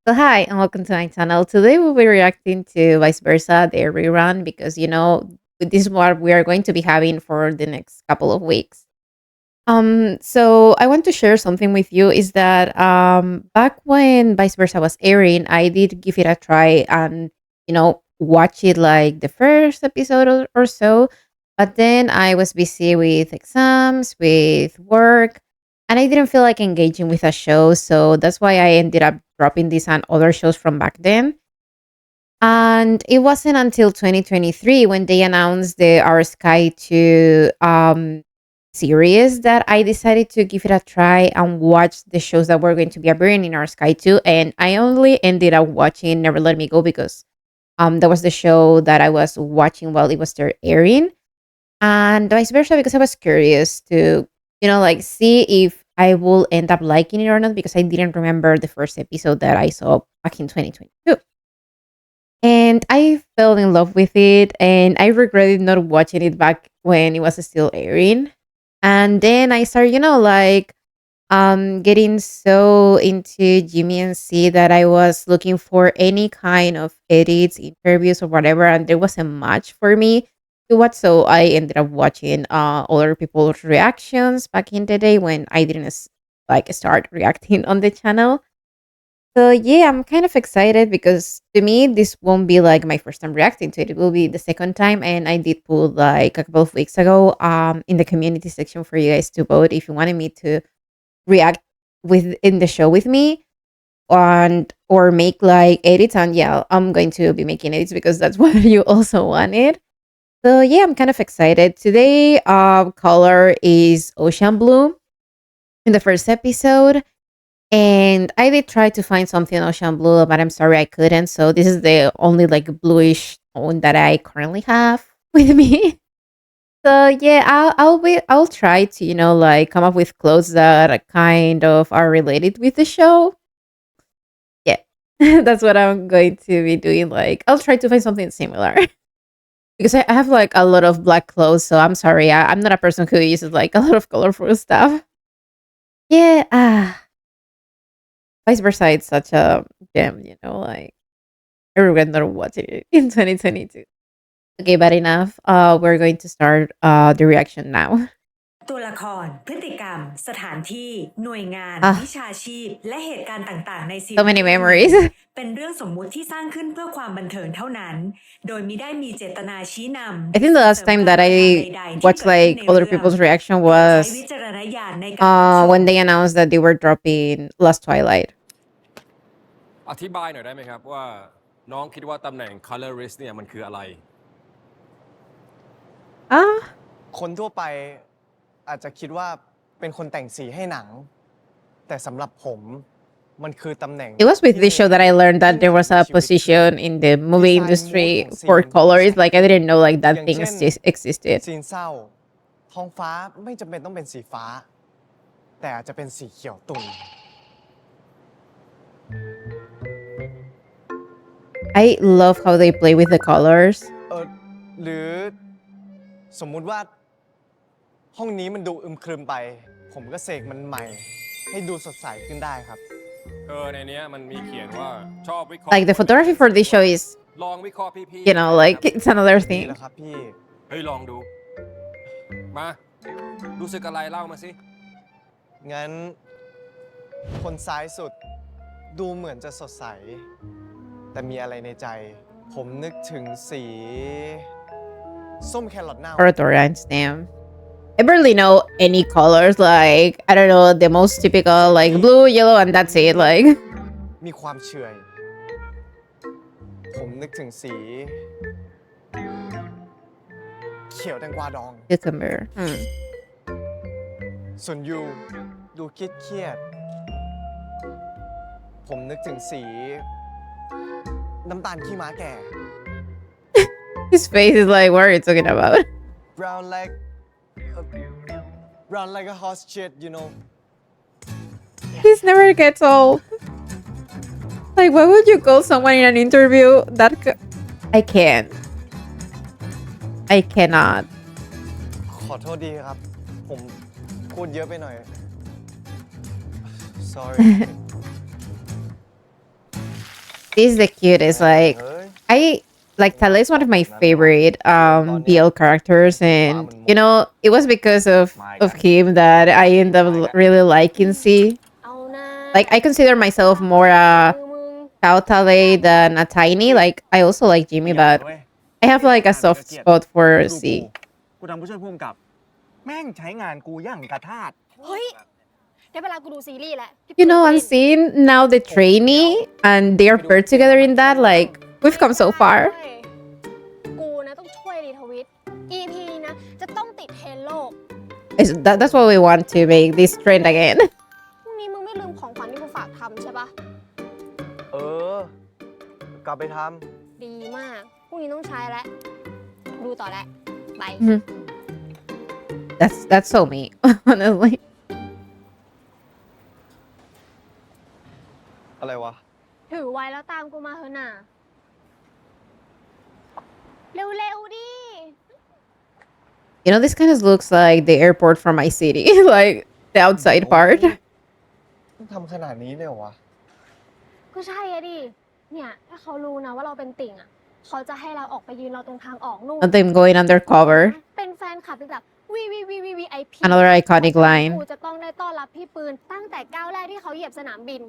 So hi and welcome to my channel. Today we'll be reacting to Vice Versa, the rerun, because this is what we are going to be having for the next couple of weeks. So I want to share something with you is that back when Vice Versa was airing, I did give it a try and watch it like the first episode or so. But then I was busy with exams, with work, and I didn't feel like engaging with a show. So that's why I ended up dropping this and other shows from back then. And it wasn't until 2023 when they announced the Our Sky 2 series that I decided to give it a try and watch the shows that were going to be appearing in Our Sky 2. And I only ended up watching Never Let Me Go because that was the show that I was watching while it was there airing. And vice versa because I was curious to, like see if I will end up liking it or not because I didn't remember the first episode that I saw back in 2022. And I fell in love with it, and I regretted not watching it back when it was still airing. And then I started, getting so into Jimmy and C that I was looking for any kind of edits, interviews, or whatever, and there wasn't much for me to watch. So I ended up watching other people's reactions back in the day when I didn't start reacting on the channel. So yeah, I'm kind of excited because to me this won't be like my first time reacting to it. It will be the second time, and I did put like a couple of weeks ago in the community section for you guys to vote if you wanted me to react with in the show with me and or make like edits. And yeah, I'm going to be making edits because that's what you also wanted. So yeah, I'm kind of excited. Today color is ocean blue in the first episode. And I did try to find something ocean blue, but I'm sorry I couldn't. So this is the only like bluish tone that I currently have with me. So yeah, I'll try to like come up with clothes that are kind of are related with the show. Yeah, that's what I'm going to be doing. Like I'll try to find something similar because I have like a lot of black clothes. So I'm sorry, I'm not a person who uses like a lot of colorful stuff. Yeah, vice versa. It's such a gem, like I regret not watching it in 2022. Okay, but enough. We're going to start the reaction now. ตัวละครพฤติกรรมสถานที่หน่วยงานวิชาชีพและเหตุการณ์ต่างๆในซีรีส์ So many memories. เป็นเรื่องสมมุติที่สร้างขึ้นเพื่อความบันเทิงเท่านั้นโดยมิได้มีเจตนาชี้นำ I think the last time that I watched like other people's reaction was when they announced that they were dropping Last Twilight. อธิบายหน่อยได้ไหมครับว่าน้องคิดว่าตำแหน่ง colorist เนี่ยมันคืออะไร คนทั่วไปอาจจะคิดว่าเป็นคนแต่งสีให้หนังแต่สำหรับผมมันคือตำแหน่ง It was with this show that I learned that there was a position in the movie industry for colorists. Like I didn't know like that thing existed. ซีนเศร้าท้องฟ้าไม่จำเป็นต้องเป็นสีฟ้าแต่อาจจะเป็นสีเขียวตุ่น I love how they play with the colors. หรือสมมุติว่าห้องนี้มันดูอึมครึมไปผมก็เสกมันใหม่ให้ดูสดใสขึ้นได้ครับในเนี้ยมันมีเขียนว่าชอบวิเคราะห์ Like the photography for this show is ลองวิเคราะห์พี่ๆ like it's another นี่ thing. แหละครับพี่ เฮ้ยลองดูมารู้สึกอะไรเล่ามาสิ งั้นคนซ้ายสุดดูเหมือนจะสดใสแต่มีอะไรในใจผมนึกถึงสีส้มแครอทเน่า Or Dorian's name. I barely know any colors. Like I don't know the most typical like blue, yellow, and that's it. Like มีความเฉื่อยผมนึกถึงสีเขียวแตงกวาดอง cucumber. ส่วนยูดูเครียดผมนึกถึงสีน้ำตาลขี้ม้าแก่ His face is like, what are you talking about? brown like a horse shit you know This never gets old. Like, why would you call someone in an interview that? I can't. I cannot. ขอโทษดีครับผมพูดเยอะไปหน่อย sorry This is the cutest. Like, I like Tala is one of my favorite BL characters, and it was because of him that I end up really liking C. เอานะ Like, I consider myself more a มือมึง Cao Tale than a Tiny. Like, I also like Jimmy, but I have like a soft spot for C. กูทำผู้ช่วยผู้กำกับ แม่งใช้งานกูอย่างกระทาส เฮ้ย ได้เวลากูดูซีรีส์แล้วพี่ You know, ปืน I'm seeing now the trainee, and they are paired together in that. Like, we've come so far. เว้ยกูนะต้องช่วยรีทวิต EP นะ จะต้องติดเทรนด์โลก That's what we want to make this trend again. พรุ่งนี้มึงไม่ลืมของขวัญที่กูฝากทำใช่ปะ เออ กลับไปท ดีมาก พรุ่งนี้ต้องใช้แล้ว ดูต่อแล้วบาย That's so me, honestly. ำอะไรวะ ถือไว้แล้วตามกูมาเถอะน่ะ เร็วๆดิ You know, this kind of looks like the airport from my city, like the outside part. ทำขนาดนี้เลยเหรอวะ ก็ใช่อะดิ เนี่ย ถ้าเขารู้นะว่าเราเป็นติ่งอะเขาจะให้เราออกไปยืนรอตรงทางออกนู่น And them going undercover. เป็นแฟนคลับที่แบบVIP Another iconic line. กูจะต้องได้ต้อนรับพี่ปืนตั้งแต่ก้าวแรกที่เขาเหยียบสนามบิน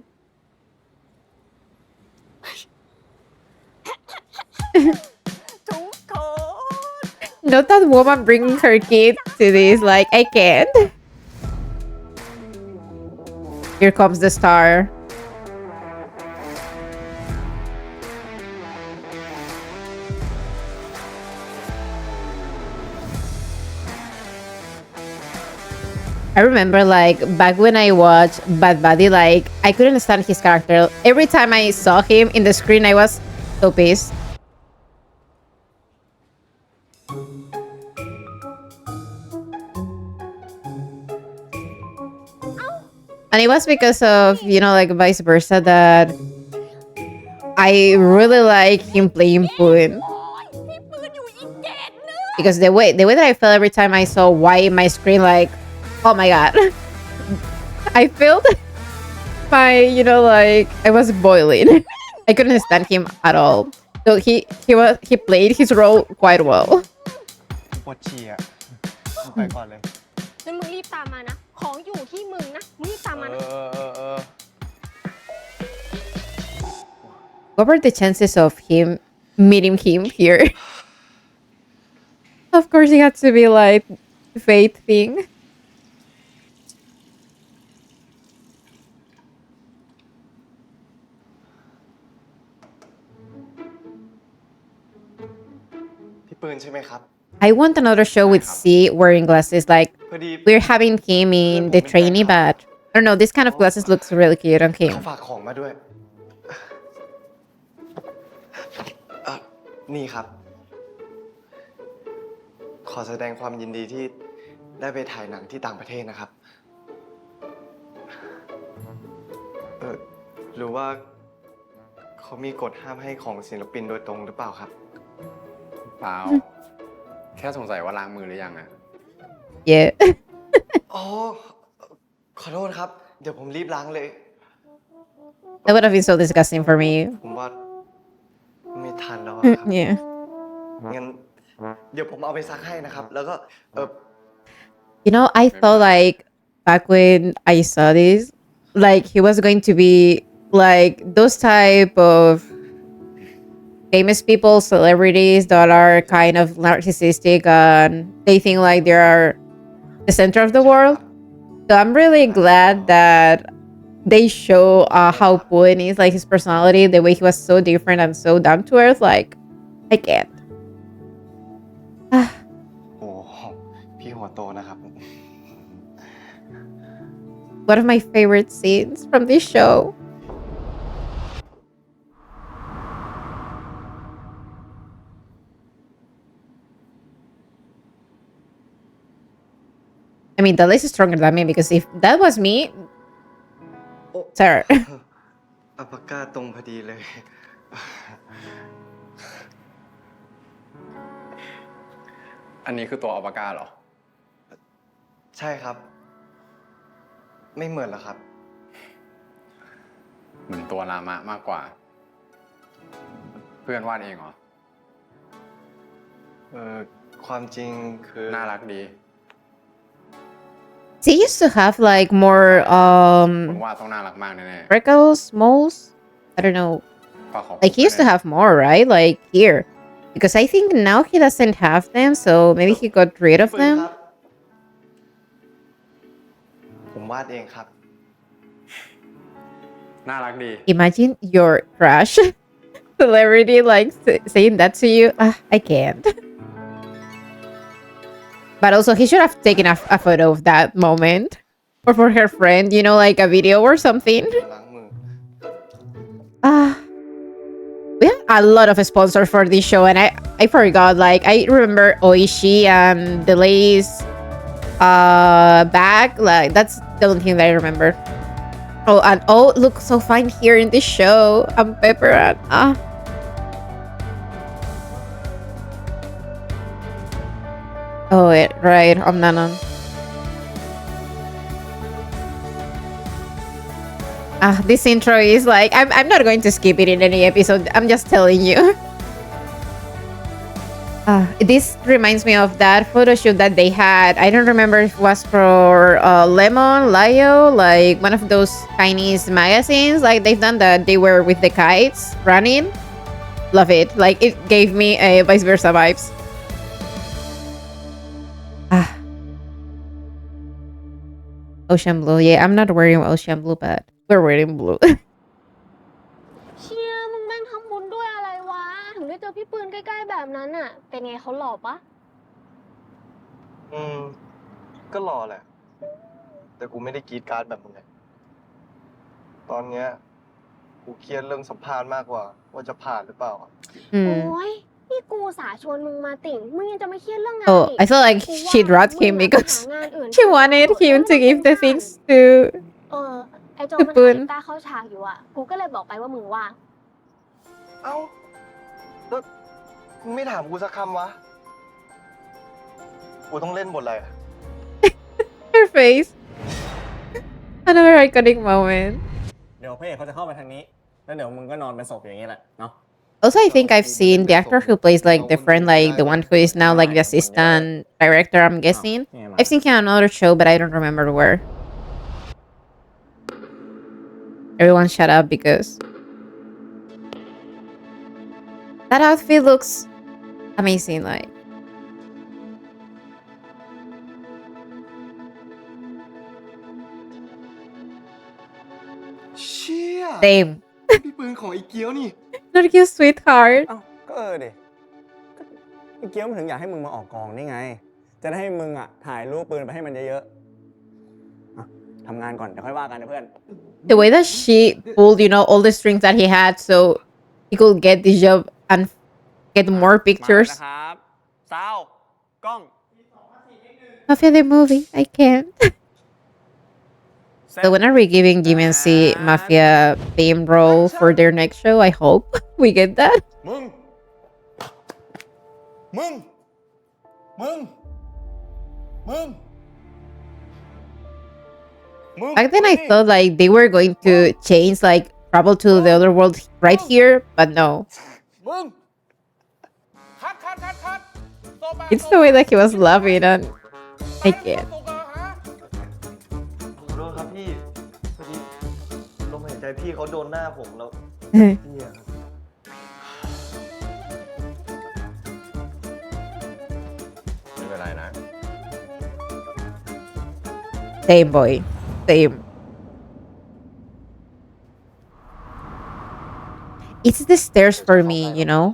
ทุกคน Not that woman bringing her kid to this. Like, I can't. Here comes the star. I remember, like, back when I watched Bad Buddy, like, I couldn't stand his character. Every time I saw him in the screen, I was so pissed. And it was because of, like, vice versa, that I really like him playing Poon. พี่ปืนอยู่อีกเกตนึง Because the way that I felt every time I saw white in my screen, like, oh my god. I felt like I was boiling. I couldn't stand him at all. So he played his role quite well. ปวดฉี่อ่ะไปก่อนเลย งั้นมึงรีบตามมานะ ของอยู่ที่มึงนะ มึงรีบตามมานะ What were the chances of him meeting him here? Of course, it had to be like fate thing. พี่ปืนใช่ไหมครับ I want another show with C wearing glasses. Like, พอดี we're having him in the trainee, but I don't know. This kind of glasses looks really cute on เขา him. ฝากของมาด้วยนี่ครับ ขอแสดงความยินดีที่ได้ไปถ่ายหนังที่ต่างประเทศนะครับ หรือว่าเขามีกฎห้ามให้ของศิลปินโดยตรงหรือเปล่าครับ เปล่า แค่สงสัยว่าล้างมือหรือยังอะ Yeah. อ๋อ ขอโทษครับ เดี๋ยวผมรีบล้างเลย That would have been so disgusting for me. ผมว่าไม่ทันแล้วอะครับ Yeah. งั้นเดี๋ยวผมเอาไปซักให้นะครับ แล้วก็I thought like back when I saw this, like he was going to be like those type of famous people, celebrities that are kind of narcissistic and they think like they are the center of the world. So I'm really glad that they show how Poon is, like his personality, the way he was so different and so down to earth. Like, I can't. โอ้พี่หัวโตนะครับ One of my favorite scenes from this show. I mean, Dale is stronger than me because if that was me, โอ้ sir. อัปปากกาตรงพอดีเลย อันนี้คือตัวอัลปาก้าเหรอ ใช่ครับ ไม่เหมือนเหรอครับ เหมือนตัวลามะมากกว่า พื่อนวาดเองเหรอ ความจริงคือ น่ารักดี They used to have like more คนวาดต้องน่ารักมากแน่ freckles, moles. I don't know. ๆฝากขอบคุณ Like he used to ด้วยนะ have more, right? Like here. Because I think now he doesn't have them, so maybe he got rid of ปืนค them. รับ ผมวาดเองครับ น่ารักดี Imagine your crush celebrity like saying that to you. I can't. But also, he should have taken a photo of that moment. Or for her friend, you know, like a video or something. ล้างมือ We have a lot of sponsors for this show, and I forgot. Like I remember Oishi and the Lay's bag. Like that's the only thing that I remember. Oh, and oh, look so fine here in this show. I'm Pepper and Oh, wait, right. Nanan. This intro is like I'm not going to skip it in any episode. I'm just telling you. This reminds me of that photo shoot that they had. I don't remember if it was for Lemon, Lio, like one of those Chinese magazines. Like they've done that. They were with the kites running. Love it. Like it gave me a vice versa vibes. Ocean blue. Yeah, I'm not wearing ocean blue, but we're wearing blue. เชี่ยมึงแม่งทำบุญด้วยอะไรวะ ถึงได้เจอพี่ปืนใกล้ๆแบบนั้นอะเป็นไงเขาหล่อปะ ก็รอแหละ แต่กูไม่ได้กรีดการ์ดแบบมึงไงตอนเนี้ยกูเครียดเรื่องสัมภาษณ์มากกว่า ว่าจะผ่านหรือเปล่า โอ้ยนี่กูสาชวนมึงมาติ่ง มึงยังจะไม่เครียดเรื่องงาน Oh, อีก I felt like กูว่า she dropped มึ him งอะ because หางานอื่น she wanted him to give the things to ไอโจ พี่ มัน ปื ถ่าน ยต้าเข้าฉากอยู่อะกูก็เลยบอกไปว่ามึงว่าง เอ้าแล้วมึงไม่ถามกูสักคำวะ กูต้องเล่นบทอะไรอะ her face. Another iconic moment. เดี๋ยวพระเอกเขาจะเข้ามาทางนี้ แล้วเดี๋ยวมึงก็นอนเป็นศพอย่างนี้แหละเนาะ Also, I think I've seen the actor who plays like the friend, like the one who is now like the assistant director, I'm guessing. I've seen him on another show, but I don't remember where. Everyone shut up because that outfit looks amazing. Like, เชี่ย same. พี่ปืนของไอ้เกียวนี่ Not you, sweetheart. เอ้าก็ดิก็ไอ้เกี้ยวมันถึงอยากให้มึงมาออกกองนี่ไง จะได้ให้มึงอ่ะถ่ายรูปปืนไปให้มันเยอะๆอ่ะทำงานก่อนเดี๋ยวค่อยว่ากันนะเพื่อน The way that she pulled, you know, all the strings that he had so he could get this job and get more มา pictures. นะครับซาวกล้อง Mafia the movie. I can't. So when are we giving Jimmy and C Mafia theme role for their next show? I hope we get that. มึง Back then I thought like they were going to change like travel to the other world right here, but no. มึง It's the way that he was laughing and I can't. ขอโทษครับพี่พอดีลมหายใจพี่เขาโดนหน้าผมแล้วเนี่ยครับ ไม่เป็นไรนะ Same boy. Same. It's the stairs for me, you know?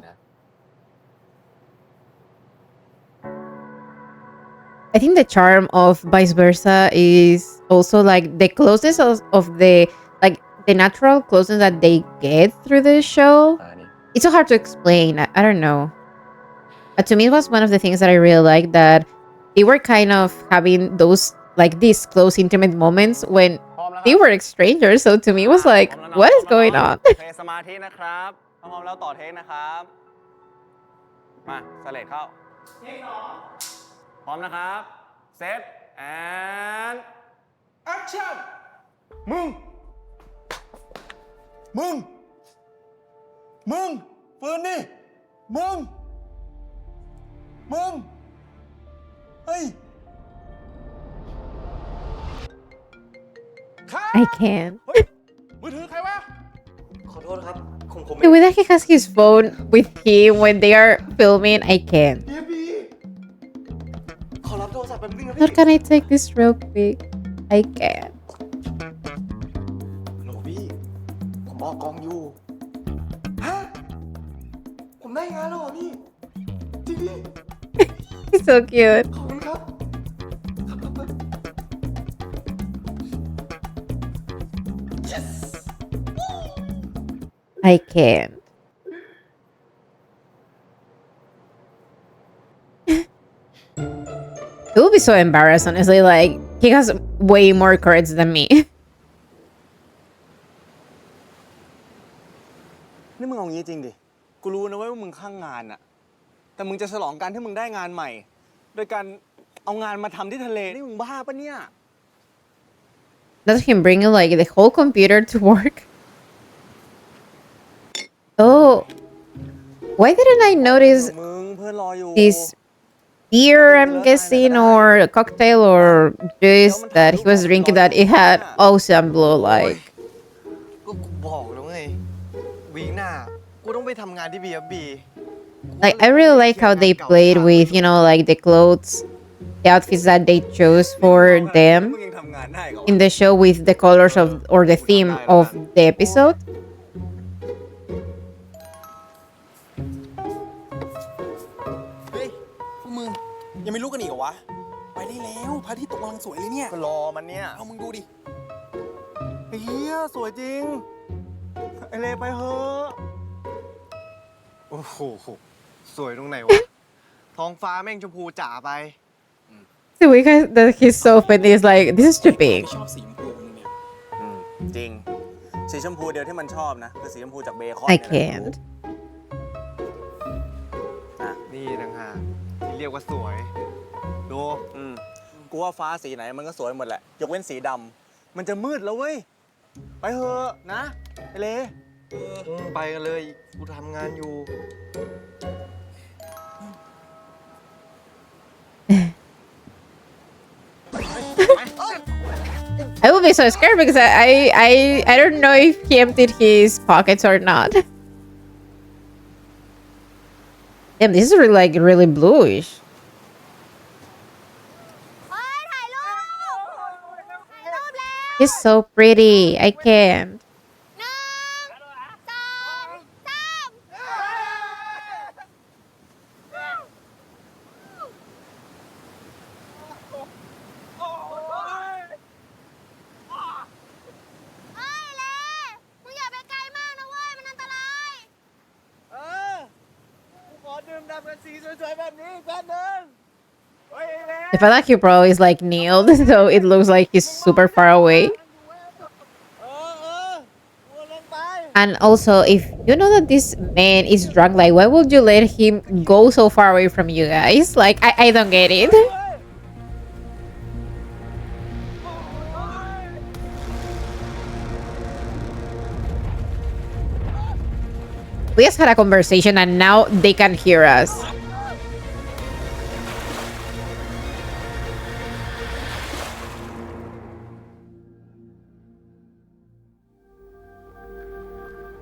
I think the charm of vice versa is also like the closeness of the like the natural closeness that they get through the show. อันนี้ It's so hard to explain. I don't know. But to me, it was one of the things that I really liked that they were kind of having those like these close, intimate moments when พร้อมแล้วค they รับ were strangers. So to me, it was like, พร้อมแล้ว what is พร้อม going แล้ว on? โอเคสมาธินะครับพร้อมแล้วต่อเทคนะครับ มาสเลดเข้าเทคสองพร้อมนะครับเซตแอนแอคชั่นมึง เฟิร์นนี่มึงเฮ้ย I can't. มือถือใครวะ ขอโทษครับผม The way that he has his phone with him when they are filming, I can't. เฮียบีขอรับโทรศัพท์แป๊บนึงนะพี่ How can I take this real quick? I can't. โหลพี่ ผมออกกองอยู่ ฮะ ผมได้งานแล้วเหรอพี่ จริงดิ He's so cute. ขอบคุณครับ yes I can't. It would be so embarrassed, honestly. Like, he has way more cards than me. นี่มึงเอางี้จริงดิ กูรู้นะเว้ยว่ามึงข้างงานอะแต่มึงจะฉลองการที่มึงได้งานใหม่ โดยการเอางานมาทำที่ทะเล นี่มึงบ้าปะเนี่ย Not him bringing, like, the whole computer to work. Oh. Why didn't I notice มึงเพื่อนรออยู่ this beer, I'm guessing, or a cocktail or juice that he was drinking that it had awesome blue, like. ก็กูบอกแล้วไง วีคหน้า กูต้องไปทำงานที่ B&B Like, I really like how they played with, you know, like the clothes, the outfits that they chose for มึ them งยังทำงานได้เหรอ in the show with the colors of, or the theme of the episode. เฮ้ยพวกมึงยังไม่รู้กันอีกเหรอวะ ไปได้แล้วพระอาทิตย์ตกกำลังสวยเลยเนี่ย ก็รอมันเนี่ย เอามึงดูดิไอ้เหี้ยสวยจริง ไอเลไปเถอะ โอ้โห สวยตรงไหนวะ ท้องฟ้าแม่งชมพูจ๋าไป The way that he's so funny is like, this is too big. ชอบสีชมพูมึงเนี่ยจริง สีชมพูเดียวที่มันชอบนะ คือสีชมพูจากเบคอน I เนี่ยนะ can't. อ่ะ นี่ต่างหากที่เรียกว่าสวย ดู กูว่าฟ้าสีไหนมันก็สวยหมดแหละ ยกเว้นสีดำ มันจะมืดแล้วเว้ย ไปเถอะนะไอเล ไปกันเลย กูทำงานอยู่ I would be so scared because I don't know if he emptied his pockets or not. Damn, this is really, like, really bluish. เฮ้ย ถ่ายรูป ถ่ายรูปแล้ว He's so pretty. I can't. 1 2 3เฮ้ย เล่มึงอย่าไปไกลมากนะเว้ย มันอันตราย กูขอดื่มด่ำกันสีสวยๆแบบนี้แป๊บนึง The fact that he probably is like kneeled, so it looks like he's super far away. And also, if you know that this man is drunk, like, why would you let him go so far away from you guys? Like, I don't get it. We just had a conversation and now they can hear us.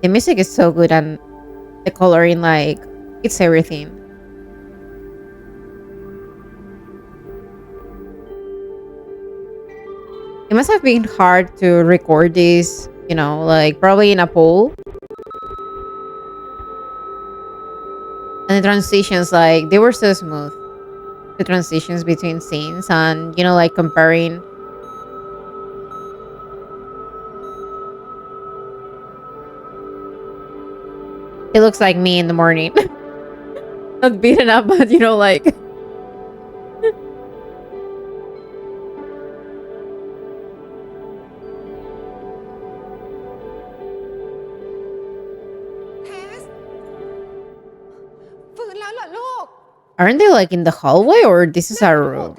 The music is so good and the coloring, like, it's everything. It must have been hard to record this, you know, like, probably in a pool. And the transitions, like, they were so smooth. The transitions between scenes and, you know, like, comparing. It looks like me in the morning. Not beaten up, but, you know, like... Aren't they, like, in the hallway, or this is our room?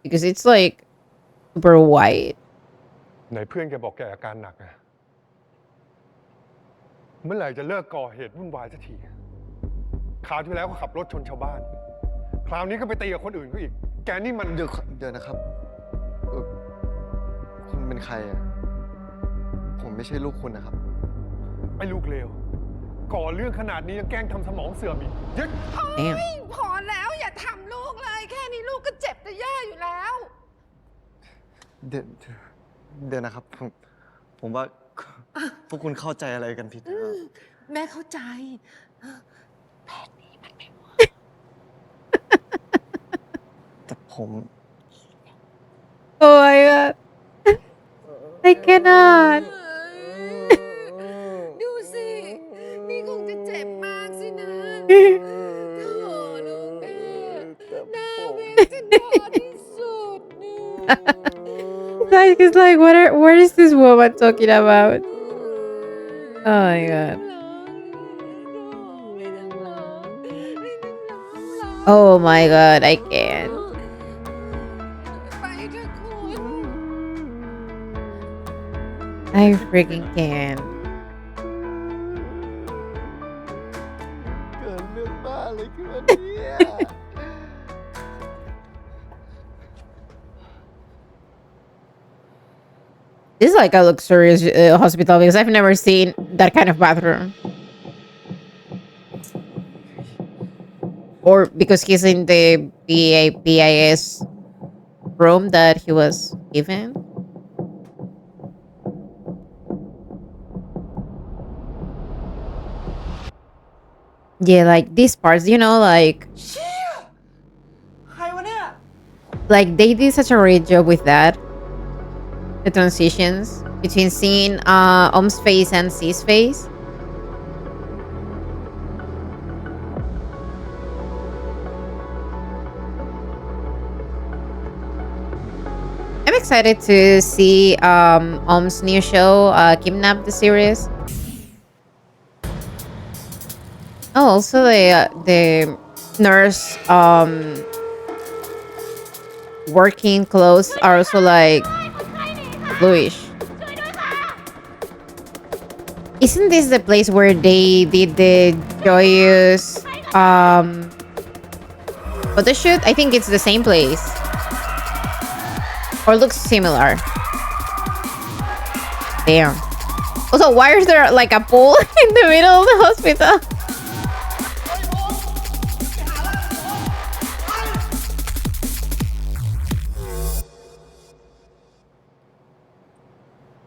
Because it's, like, super white. ไหนเพื่อนแกบอกแกอาการหนักอะ เมื่อไหร่จะเลิกก่อเหตุวุ่นวายสักทีคราวที่แล้วก็ขับรถชนชาวบ้าน คราวนี้ก็ไปตีกับคนอื่นก็อีก แกนี่มันเดี๋ยวนะครับคุณเป็นใครอ่ะ ผมไม่ใช่ลูกคุณนะครับ ไอ้ลูกเลวก่อเรื่องขนาดนี้ยังแกล้งทำสมองเสื่อมอีกยึด Damn. พอแล้วอย่าทำลูกเลย แค่นี้ลูกก็เจ็บจะแย่อยู่แล้ว เดี๋ยวนะครับ ผมว่าพวกคุณเข้าใจอะไรกันผิดนะครับ แม่เข้าใจ แต่ผม Oh my god. I cannot. ดูสิ นี่คงจะเจ็บมากสินะโธ่ลูกแม่หน้าแม่จะดอที่สุด Like, it's like, what is this woman talking about? Oh my god. Oh my god, I can't. ไปเถอะคุณ I freaking can't. เกิดเรื่องบ้าอะไรขึ้นมาเนี่ย This is like a luxurious hospital because I've never seen that kind of bathroom. Or because he's in the BIS room that he was given. Yeah, like these parts, you know, like ใครวะเนี่ย they did such a great job with that. The transitions between seeing Om's face and C's face. I'm excited to see Om's new show, Kidnap the series. Oh, also the nurse working clothes are also like bluish. Isn't this the place where they did the joyous photo shoot? I think it's the same place. Or looks similar. Damn. Also, why is there like a pool in the middle of the hospital?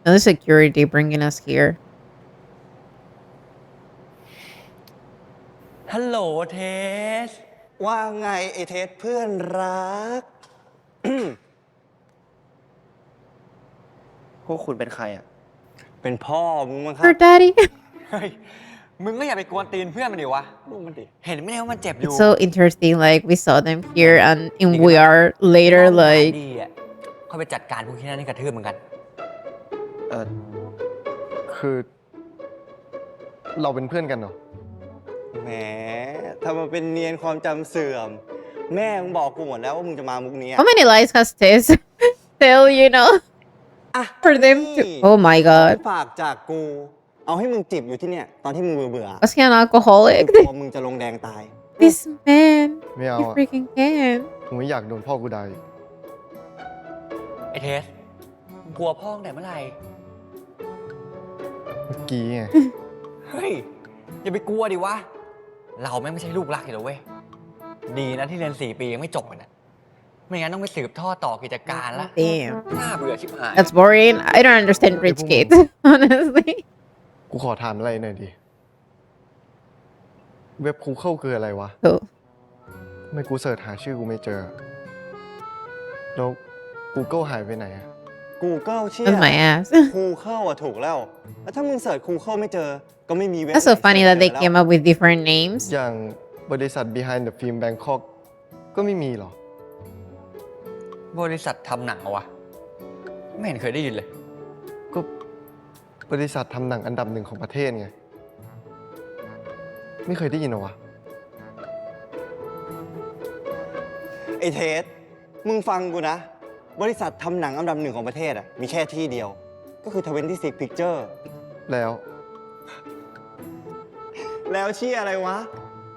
No security bringing us here. ฮัลโหลเทส ว่าไงไอเทสเพื่อนรัก พวกคุณเป็นใครอ่ะ เป็นพ่อมึงมั้งครั Her บ daddy. เฮ้ย มึงก็อย่าไปกวนตีนเพื่อนมันดิวะลูกมันดิ เห็นไหมเนี่ยว่ามันเจ็บอยู่ It's so interesting. Like we saw them here and we are later. Like ดีอ่ะเขาไปจัดการพวกที่นั่นนี่กระทืบเหมือนกัน คือ เราเป็นเพื่อนกันเหรอ แหมทำมาเป็นเนียนความจำเสื่อม แม่มึงบอกกูหมดแล้วว่ามึงจะมามุกนี้ how many lies has Tess tell you know อ่ะ for them to? Oh my ขอ god. ฝากจากกู เอาให้มึงจิบอยู่ที่เนี่ย ตอนที่มึงเบื่อ Was he an alcoholic? กลัวมึงจะลงแดงตาย This man. ไม่เอา You อ่ะ freaking can. ผมไม่อยากโดนพ่อกูด่าอีก ไอ้เทสมึงกลัวพ่อตั้งแต่เมื่อไหร่ เมื่อกี้ไง เฮ้ย อย่าไปกลัวดิวะ เราแม่งไม่ใช่ลูกรักอยู่แล้วเว้ย ดีนะที่เรียน4 ปียังไม่จบอ่ะนะไม่งั้นต้องไปสืบทอดต่อกิจการละ Damn. น่าเบื่อชิบหาย That's boring. I don't understand rich kids, honestly. กูขอถามอะไรหน่อยดิ เว็บคูเคิลคืออะไรวะ Cool. ทำไมกูเสิร์ชหาชื่อกูไม่เจอ แล้ว Google หายไปไหนอะ กูเกิลเชี่ย That's my ass. คูเข้าอะถูกแล้ว แล้วถ้ามึงเสิร์ชคูเข้าไม่เจอ ก็ไม่มีเว็บ That's so ไหน funny เสิ that ร์ช they เจอ came แล้ว up with different names. อย่างบริษัท Behind the Film Bangkok ก็ไม่มีหรอ บริษัททำหนังเหรอวะ ไม่เห็นเคยได้ยินเลย ก็บริษัททำหนังอันดับ1ของประเทศไง ไม่เคยได้ยินเหรอวะ ไอ้เทส มึงฟังกูนะ บริษัททำหนังอันดับ1ของประเทศอะมีแค่ที่เดียว ก็คือ26 Picture แล้ว แล้วเชี่ยอะไรวะ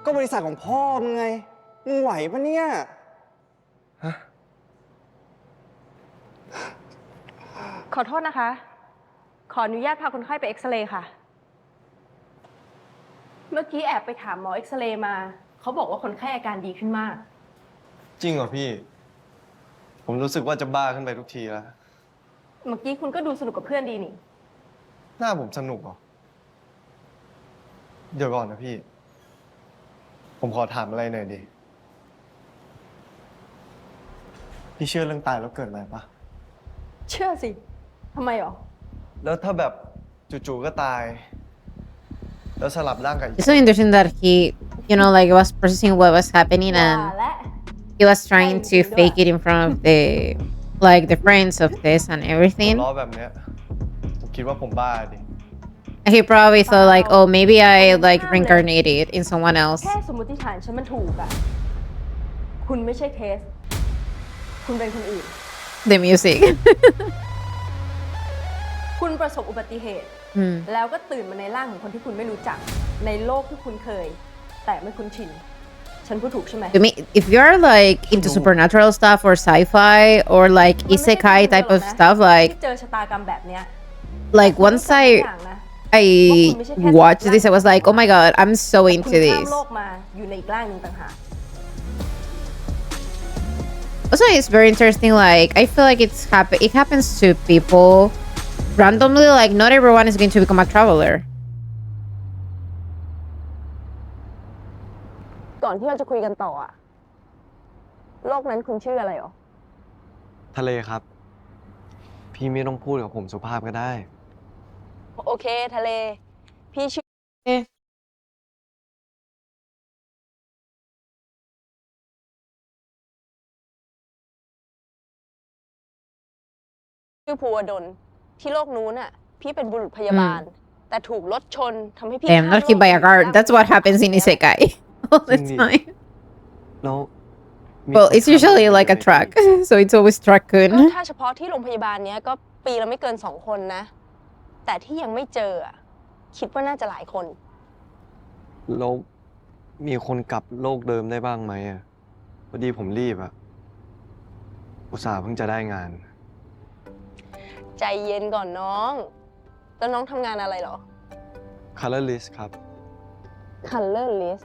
ก็บริษัทของพ่อมึงไง มึงไหวปะเนี่ย ขอโทษนะคะ ขออนุญาตพาคนไข้ไปเอ็กซเรย์ค่ะ เมื่อกี้แอบไปถามหมอเอ็กซเรย์มา เขาบอกว่าคนไข้อาการดีขึ้นมาก จริงเหรอพี่ ผมรู้สึกว่าจะบ้าขึ้นไปทุกทีแล้ว เมื่อกี้คุณก็ดูสนุกกับเพื่อนดีนี่ หน้าผมสนุกเหรอ เดี๋ยวก่อนนะพี่ ผมขอถามอะไรหน่อยดิ พี่เชื่อเรื่องตายแล้วเกิดใหม่ปะ เชื่อสิ ทำไมหรอ แล้วถ้าแบบจู่ๆก็ตาย แล้วสลับร่างกับอีก It's so interesting that he, you know, like was processing what was happening ว่า and และ he was trying to fake it in front of the, like the friends of this and หัว everything. ล้อแบบเนี้ยผมคิดว่าผมบ้าดิ He probably thought like, oh, maybe I like reincarnated in someone else. แค่สมมติฐานฉันมันถูกอะคุณไม่ใช่เคส คุณเป็นคนอื่น The music. คุณประสบอุบัติเหตุ Hmm. แล้วก็ตื่นมาในร่างของคนที่คุณไม่รู้จัก ในโลกที่คุณเคย แต่ไม่คุ้นชิน ฉันพูดถูกใช่ไหม To me, if you're like into supernatural stuff or sci-fi or like มันไม่ใช่ isekai คนเดียว type หร of อกนะ stuff, like ที่เจอชะตากรรมแบบเนี้ย like คุณ once ต้องจำทุกอย่างนะ I watched this, I was like, oh my god, I'm so คุณ into ข้าม this. โลกมาอยู่ในอีกร่างหนึ่งต่างหาก Also, it's very interesting. Like, I feel like it happens to people randomly. Like, not everyone is going to become a traveler. ก่อนที่เราจะคุยกันต่ออะโลกนั้นคุณชื่ออะไรหรอ ทะเลครับ พี่ไม่ต้องพูดกับผมสุภาพก็ได้ โอเค ทะเล พี่ชื่อภูวดลที่โลกนู้นน่ะ พี่เป็นบุรุษพยาบาล แต่ถูกรถชนทำให้พี่ Damn, not hit by a car. That's what happens in isekai all the Indeed. time. แล้วมี Well, คน it's ข้าม usually โลก like a ไป truck, พี่ so it's always ก็ truck-kun. ถ้าเฉพาะที่โรงพยาบาลเนี้ยก็ปีละไม่เกิน2 คนนะ แต่ที่ยังไม่เจออะคิดว่าน่าจะหลายคน แล้วมีคนกลับโลกเดิมได้บ้างไหมอ่ะพอดีผมรีบอ่ะ อุตส่าห์เพิ่งจะได้งาน ใจเย็นก่อนน้อง แล้วน้องทำงานอะไรเหรอ Colorless ครับ Color List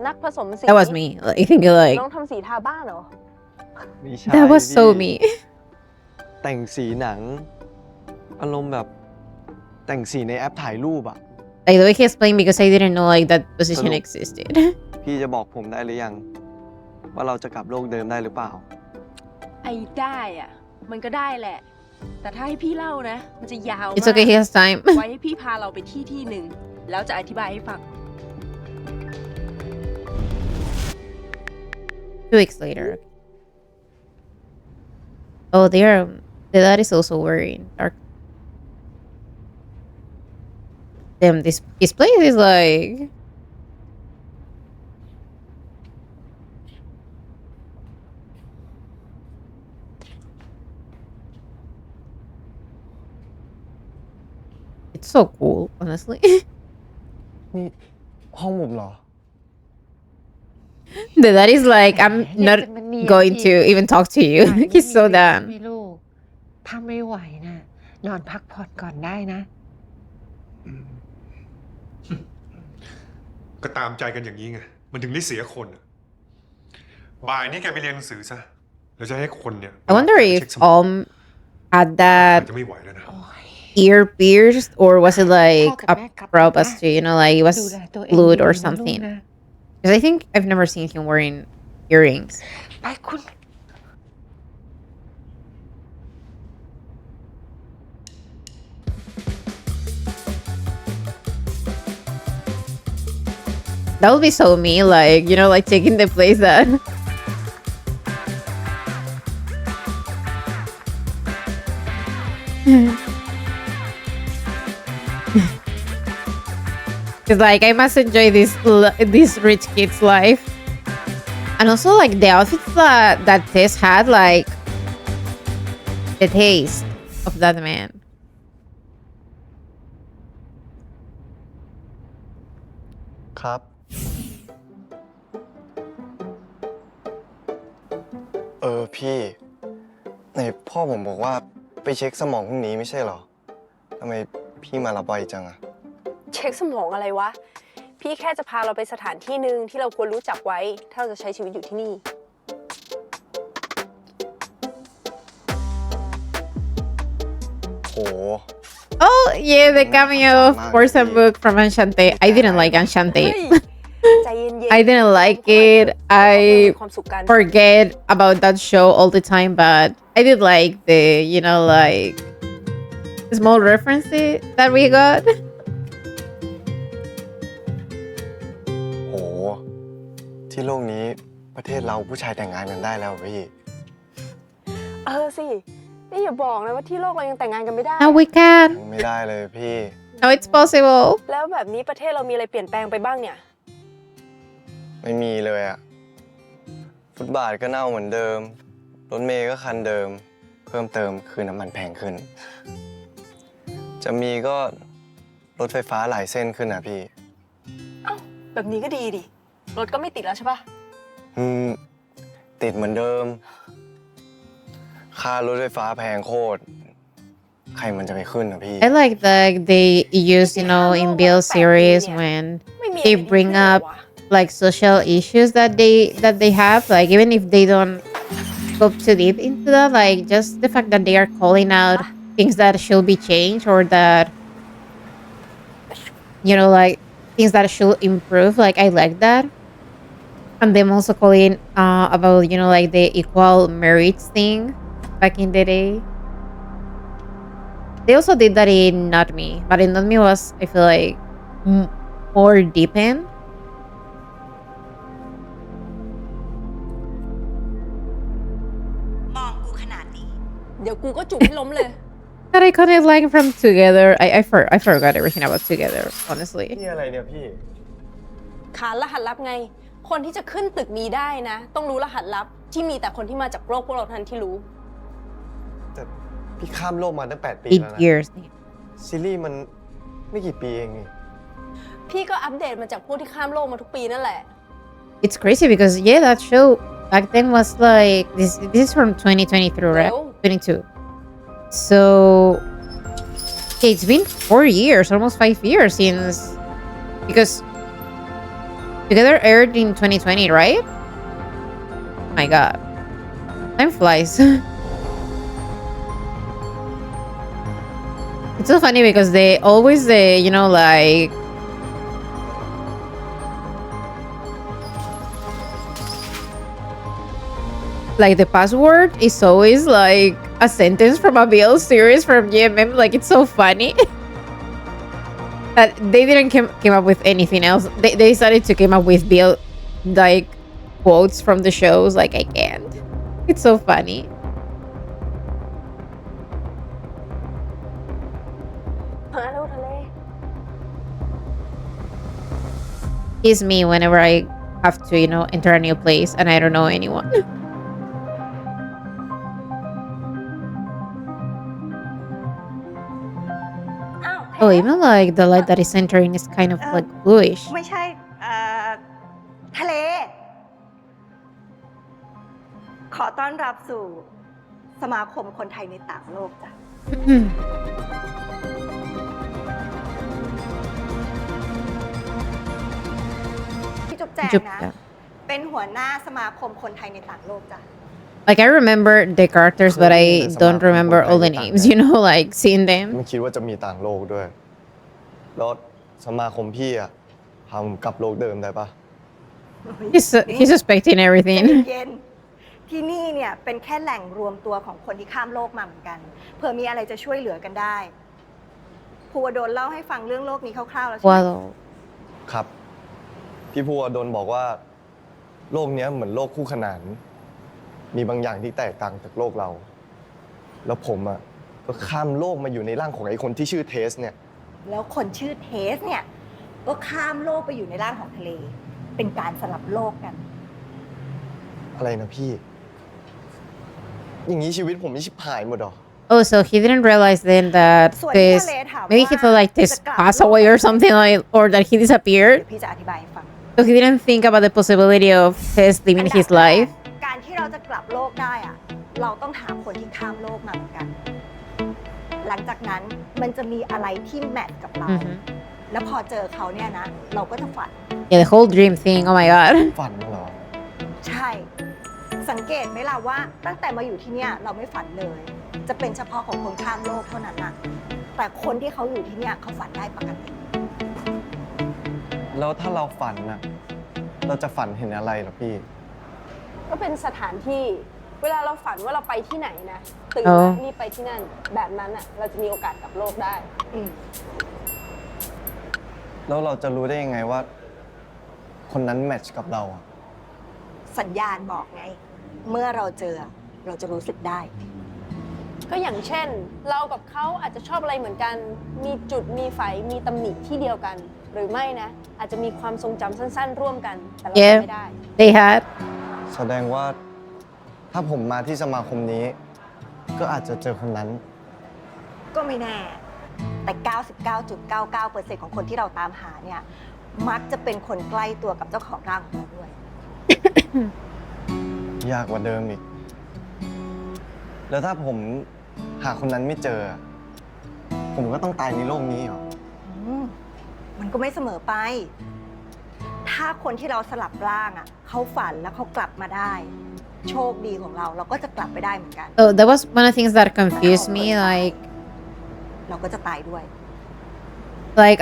นักผสมสี That was me. Like, I think like น้องทำสีทาบ้านเหรอ ไม่ใช่ that was so พี่ me. แต่งสีหนัง อารมณ์แบบแต่งสีในแอปถ่ายรูปอ่ะ Like the way he explained, because I didn't know like that position Hello. existed. พี่จะบอกผมได้หรือยัง ว่าเราจะกลับโลกเดิมได้หรือเปล่า ไอ้ได้อะมันก็ได้แหละ แต่ถ้าให้พี่เล่านะ มันจะยาว It's okay, he has time. ไว้ให้พี่พาเราไปที่หนึ่ง แล้วจะอธิบายให้ฟัง 2 weeks later. Oh, the dad is also wearing dark. Damn, his place is like. It's so cool, honestly. นี่ห้องผมเหรอ The dad is like, I'm not going to even talk to you. He's so done. ไม่ลูก ถ้าไม่ไหวนะนอนพักผ่อนก่อนได้นะ ก็ตามใจกันอย่างนี้ไง มันถึงได้เสียคนอะบ่ายนี้แกไปเรียนหนังสือซะ แล้วจะให้คนเนี่ย I wonder เช็ if คสมอง had อาจ that จะไม่ไหวแล้วนะ ear pierced, or was it like พ่อกับ a แม่กลับ prop ก่อน as นะ to, like it was ดูแลตัวเอง glued ดี or ๆนะลูก something? นะ Because I think I've never seen him wearing earrings. ไปคุณ That would be so me, like, you know, like taking the place that. Cause like I must enjoy this rich kid's life, and also like the outfits that Tess had, like the taste of that man. ค ครับ พี่ไหนพ่อผมบอกว่าไปเช็คสมองพรุ่งนี้ไม่ใช่เหรอทำไมพี่มารับไวจังอะ เช็คสมองอะไรวะ พี่แค่จะพาเราไปสถานที่หนึ่งที่เราควรรู้จักไว้ ถ้าเราจะใช้ชีวิตอยู่ที่นี่ โห Oh, yeah, the cameo of Forza book from Enchante. I didn't like Enchante. ใจเย็นๆ I didn't like it. I ความสุขกัน forget about that show all the time, but I did like the, like small references that we got. โห ที่โลกนี้ประเทศเราผู้ชายแต่งงานกันได้แล้วพี่ สินี่อย่าบอกนะว่าที่โลกเรายังแต่งงานกันไม่ได้ Now we can. ไม่ได้เลยพี่ Now it's possible. แล้วแบบนี้ประเทศเรามีอะไรเปลี่ยนแปลงไปบ้างเนี่ย ไม่มีเลยอะฟุตบาทก็เน่าเหมือนเดิม รถเมล์ก็คันเดิม เพิ่มเติมคือน้ำมันแพงขึ้น จะมีก็รถไฟฟ้าหลายเส้นขึ้นนะพี่ เอ้าแบบนี้ก็ดีดิ รถก็ไม่ติดแล้วใช่ปะ ติดเหมือนเดิม ค่ารถไฟฟ้าแพงโคตร ใครมันจะไปขึ้นนะพี่ I like that they use, in Bill series when ไม่มี they อะไรดี bring ขึ้นเลย up วะ like social issues that they have, like even if they don't go too deep into that, like just the fact that they are calling out things that should be changed or that like things that should improve. Like I like that. And them also calling about like the equal merits thing back in the day. They also did that in Not Me, but in Not Me was, I feel like, more deepened. มองกูขนาดนี้ เดี๋ยวกูก็จุกให้ล้มเลย That I couldn't like from Together. I forgot everything about Together, honestly. นี่อะไรเนี่ยพี่ ขานรหัสลับไง คนที่จะขึ้นตึกนี้ได้นะ ต้องรู้รหัสลับที่มีแต่คนที่มาจากโลกพวกเราเท่านั้นที่รู้ แต่พี่ข้ามโลกมาตั้ง8 ปี 8 แล้วนะ years. ซีรีส์มันไม่กี่ปีเองนี่ พี่ก็อัปเดตมาจากพวกที่ข้ามโลกมาทุกปีนั่นแหละ It's crazy because that show back then was like this is from 2023, right? 22. So it's been 4 years, almost 5 years since, because Together aired in 2020, right? My God, time flies. It's so funny because they always like the password is always like a sentence from a BL series from GMM. Like it's so funny that they didn't came up with anything else. They decided to came up with BL like quotes from the shows. Like I can't. It's so funny. มาแล้วทะเล It's me whenever I have to, enter a new place and I don't know anyone. Oh, even like the light that is entering is kind of like bluish. ไม่ใช่ทะเล ขอต้อนรับสู่สมาคมคนไทยในต่างโลกจ้ะ พี่จุ๊บแจงนะ เป็นหัวหน้าสมาคมคนไทยในต่างโลกจ้ะ Like I remember the characters, but I don't remember all the names. Like seeing ไม่ them. คิดว่าจะมีต่างโลกด้วย แล้วสมาคมพี่อะพาผมกลับโลกเดิมได้ปะ He's suspecting ใจ everything. เย็นๆที่นี่เนี่ยเป็นแค่แหล่งรวมตัวของคนที่ข้ามโลกมาเหมือนกัน เผื่อมีอะไรจะช่วยเหลือกันได้ภูวดลเล่าให้ฟังเรื่องโลกนี้คร่าวๆแล้วใช่ไหม Wow. ครับ พี่ภูวดลบอกว่า โลกเนี้ยเหมือนโลกคู่ขนาน มีบางอย่างที่แตกต่างจากโลกเรา แล้วผมอะก็ข้ามโลกมาอยู่ในร่างของไอ้คนที่ชื่อเทสเนี่ย แล้วคนชื่อเทสเนี่ยก็ข้ามโลกไปอยู่ในร่างของทะเล เป็นการสลับโลกกัน อะไรนะพี่ อย่างนี้ชีวิตผมไม่ชิบหายหมดหรอ Oh, so he didn't realize then that ส่วนที่ this ทะเลถาม maybe he ว่า thought like จะ this กลับ passed โลก away or แบบไหน something like or that he เดี๋ disappeared. ยวพี่จะอธิบายให้ฟัง So he didn't think about the possibility of Tess อั living นดับ his แรก life. การที่เราจะกลับโลกได้อะเราต้องหาคนที่ข้ามโลกมาเหมือนกัน หลังจากนั้นมันจะมีอะไรที่แมทกับเรา Mhm. แล้วพอเจอเขาเนี่ยนะ เราก็จะฝัน Yeah, the whole dream thing. Oh my god. ฝันเหรอ ใช่ สังเกตไหมล่ะว่าตั้งแต่มาอยู่ที่เนี่ยเราไม่ฝันเลย จะเป็นเฉพาะของคนข้ามโลกเท่านั้นนะแต่คนที่เขาอยู่ที่เนี่ยเขาฝันได้ปกติ แล้วถ้าเราฝันน่ะ เราจะฝันเห็นอะไรเหรอพี่ ก็เป็นสถานที่เวลาเราฝันว่าเราไปที่ไหนนะตื่น อ๋อ มานี่ไปที่นั่นแบบนั้นอ่ะเราจะมีโอกาสกลับโลกได้ อืม แล้วเราจะรู้ได้ยังไงว่า คนนั้นแมทช์กับเราอะ สัญญาณบอกไง เมื่อเราเจอเราจะรู้สึกได้ ก็อย่างเช่น เรากับเขาอาจจะชอบอะไรเหมือนกัน มีจุดมีไฝมีตำหนิที่เดียวกัน หรือไม่นะ อาจจะมีความทรงจำสั้นๆ ร่วมกัน แต่เรา Yeah. จำไม่ได้ They had. แสดงว่าถ้าผมมาที่สมาคมนี้ ก็อาจจะเจอคนนั้น ก็ไม่แน่ แต่ 99.99% ของคนที่เราตามหาเนี่ย มักจะเป็นคนใกล้ตัวกับเจ้าของร่างของเราด้วย ยากกว่าเดิมอีก แล้วถ้าผมหาคนนั้นไม่เจอ ผมก็ต้องตายในโลกนี้เหรอ มันก็ไม่เสมอไป ถ้าคนที่เราสลับร่างอ่ะเขาฝันแล้วเขากลับมาได้ โชคดีของเราเราก็จะกลับไปได้เหมือนกัน So that was one of the things that confused me. Like, เราก็จะตายด้วย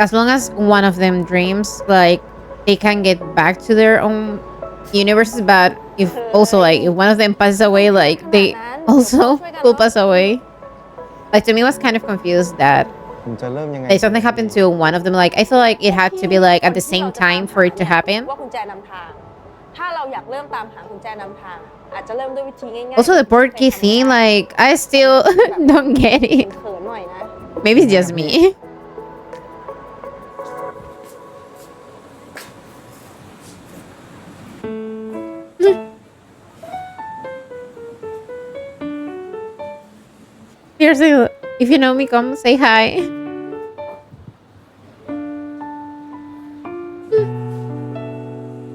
as long as one of them dreams, like they can get back to their own universes. But if also like if one of them passes away, like they also will pass away. Like to me, I was kind of confused that ผมจะเริ่มยังไง like something happened to one of them. Like I feel like it had to be like at the same time for it to happen. ว่ากุญแจนำทาง ถ้าเราอยากเริ่มตามหากุญแจนำทาง อาจจะเริ่มด้วยวิธีง่ายๆ Also, the portkey thing, like I still don't get it. เขินๆหน่อยนะ Maybe it's just me. Seriously, if you know me, come say hi.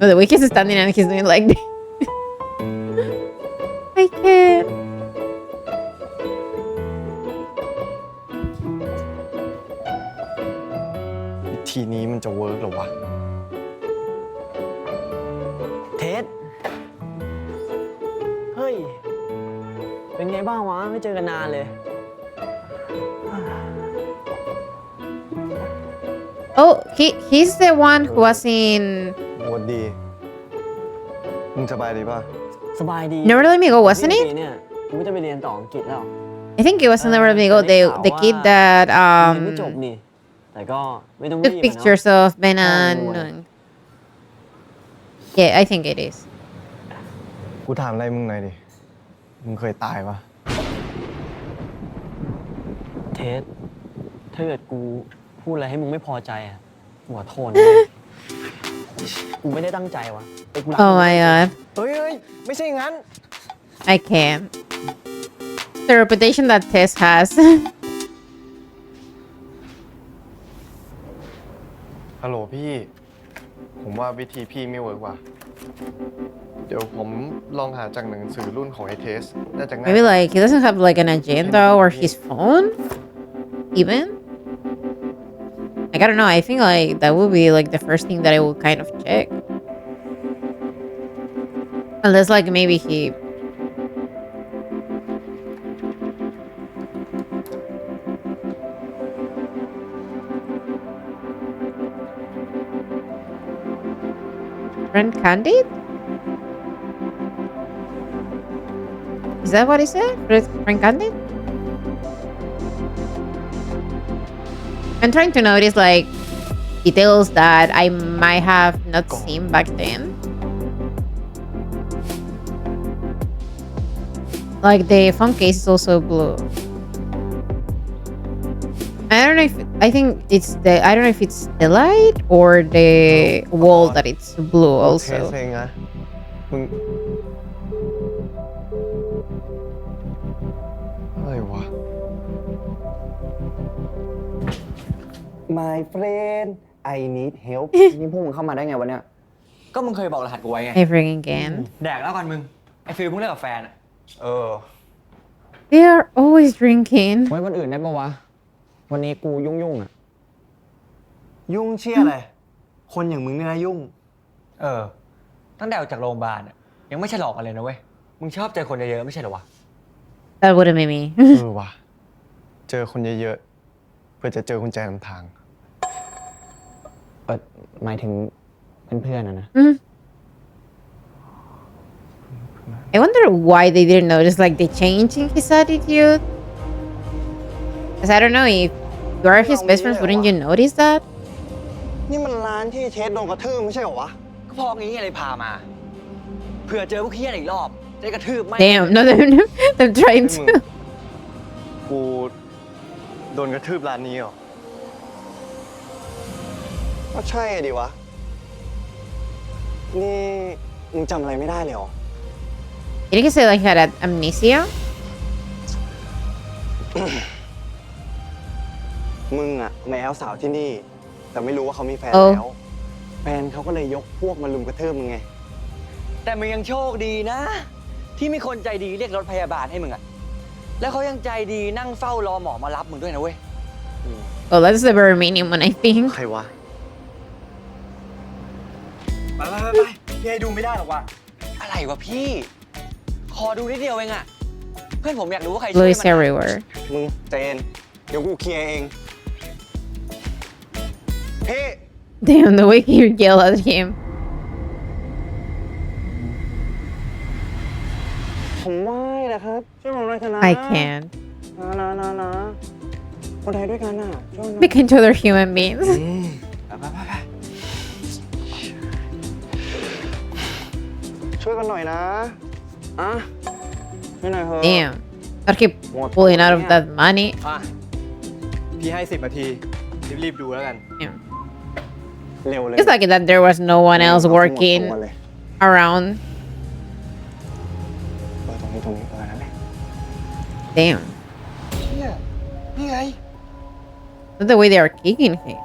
Oh, the Wiki is standing and he's doing like this. I can't.วิธีนี้มันจะเวิร์กหรอวะ เทส เฮ้ย เป็นไงบ้างวะ ไม่เจอกันนานเลย Oh, he's the one who was in สวัสดี มึงสบายดีป่ะ สบายดี Never Let Me Go, wasn't it? ปีเนี่ยกูก็จะไปเรียนต่ออังกฤษแล้ว I think it was in Never Let Me Go. The kid that เรียนไม่จบนี่ แต่ก็ไม่ต้องรีบ took อะเนาะ pictures of Ben and yeah, I think it is. กูถามอะไรมึงหน่อยดิ มึงเคยตายปะ เทส ถ้าเกิดกูพูดอะไรให้มึงไม่พอใจอ่ะหัวโทนเลยกูไม่ได้ตั้งใจวะแต่กูรัก Oh my god, เฮ้ย ไม่ใช่งั้น I can't. The reputation that Tess has. ฮัลโหลพี่ ผมว่าวิธีพี่ไม่เวิร์กว่ะ เดี๋ยวผมลองหาจากหนังสือรุ่นของไอเทสน่าจะง่าย Maybe like he doesn't have like an agenda or his phone, even. Like I don't know. I think like that would be like the first thing that I would kind of check. Unless like maybe he. Friend Candid? Is that what he said? Friend Candid? I'm trying to notice like details that I might have not seen back then. Like the phone case is also blue. I don't know if I think it's the I don't know if it's the light or the wall that it's blue โอเค also. เซ็งนะมึงอะไรวะ My friend I need help นี่พวกมึงเข้ามาได้ไงวะเนี่ย ก็มึงเคยบอกรหัสกูไว้ไง Ever again. แดกแล้วกันมึง ไอ้ฟิลเพิ่งเลิกกับแฟนอะ They are always drinking. ไว้วันอื่นได้ปะวะ วันนี้กูยุ่งๆอะ ยุ่งเชี่ยอะไร คนอย่างมึงเนี่ยนะยุ่ง ตั้งแต่ออกจากโรงพยาบาลอะยังไม่ฉลองกันเลยนะเว้ย มึงชอบเจอคนเยอะๆไม่ใช่เหรอวะ That wouldn't be me. ว่ะ เจอคนเยอะๆ เพื่อจะเจอกุญแจนำทาง หมายถึงเพื่อนๆนะ I wonder why they didn't notice like the change in his attitude. Because I don't know if you are his best friends, wouldn't you notice that? นี่มันร้านที่เชสโดนกระทืบไม่ใช่เหรอวะ ก็พองี้อะไรพามา เผื่อเจอพวกเฮี้ยอีกรอบจะกระทืบไม่ Damn, no, they're trying to. กูโดนกระทืบร้านนี้เหรอ ก็ใช่ดิวะ นี่มึงจำอะไรไม่ได้เลยเหรอ You can say like he had amnesia. มึงอะแมวสาวที่นี่ แต่ไม่รู้ว่าเขามีแฟน เออ แล้ว แฟนเขาก็เลยยกพวกมาลุมกระทืบมึงไง แต่มึงยังโชคดีนะ ที่มีคนใจดีเรียกรถพยาบาลให้มึงอะแล้วเขายังใจดีนั่งเฝ้ารอหมอมารับมึงด้วยนะเว้ย Oh, that's the bare minimum, I think. ใครวะ ไปพี่ให้ดูไม่ได้หรอกวะอะไรวะพี่ ขอดูนิดเดียวเองอะเพื่อนผมอยากรู้ว่าใครช่วย Blues มัน everywhere. มึงใจเย็นเดี๋ยวกูเคลียร์เองพี่ Damn, the way he yelled at him. ผมไหว้นะครับช่วยผมหน่อยเถอะนะ I can't. นะคนไทยด้วยกันน่ะช่วยหน่อย Be kind to other human beings. ไปช่วยกันหน่อยนะอ่ะช่วยหน่อยเถอะ Damn. Gotta keep pulling out of that money. พี่ให้10 นาที รีบๆดูแล้วกัน Damn. เร็วเลย It's like that there was no one else working around. ตรงนี้นั่นแหละ Damn. นี่ไง That's the way they are kicking him.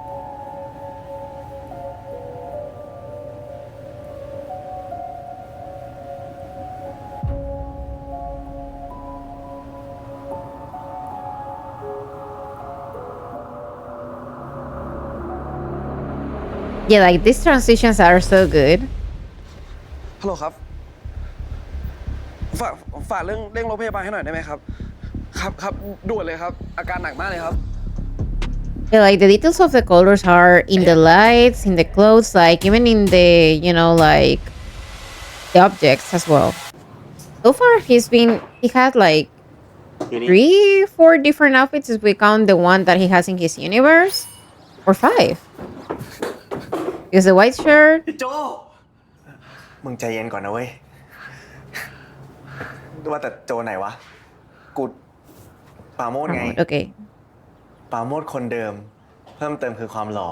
Yeah, like these transitions are so good. ฮัลโหลครับ ฝากเรื่องเร่งรถพยาบาลให้หน่อยได้ไหมครับ ครับด่วนเลยครับ อาการหนักมากเลยครับ Yeah, like the details of the colors are in the lights, in the clothes, like even in the, like the objects as well. So far, he had like 3-4 different outfits if we count the one that he has in his universe, or 5. Is the white shirt. พี่โจ มึงใจเย็นก่อนนะเว้ย ว่าแต่โจไหนวะ กูปาโมดไง Okay. ปาโมดคนเดิม เพิ่มเติมคือความหล่อ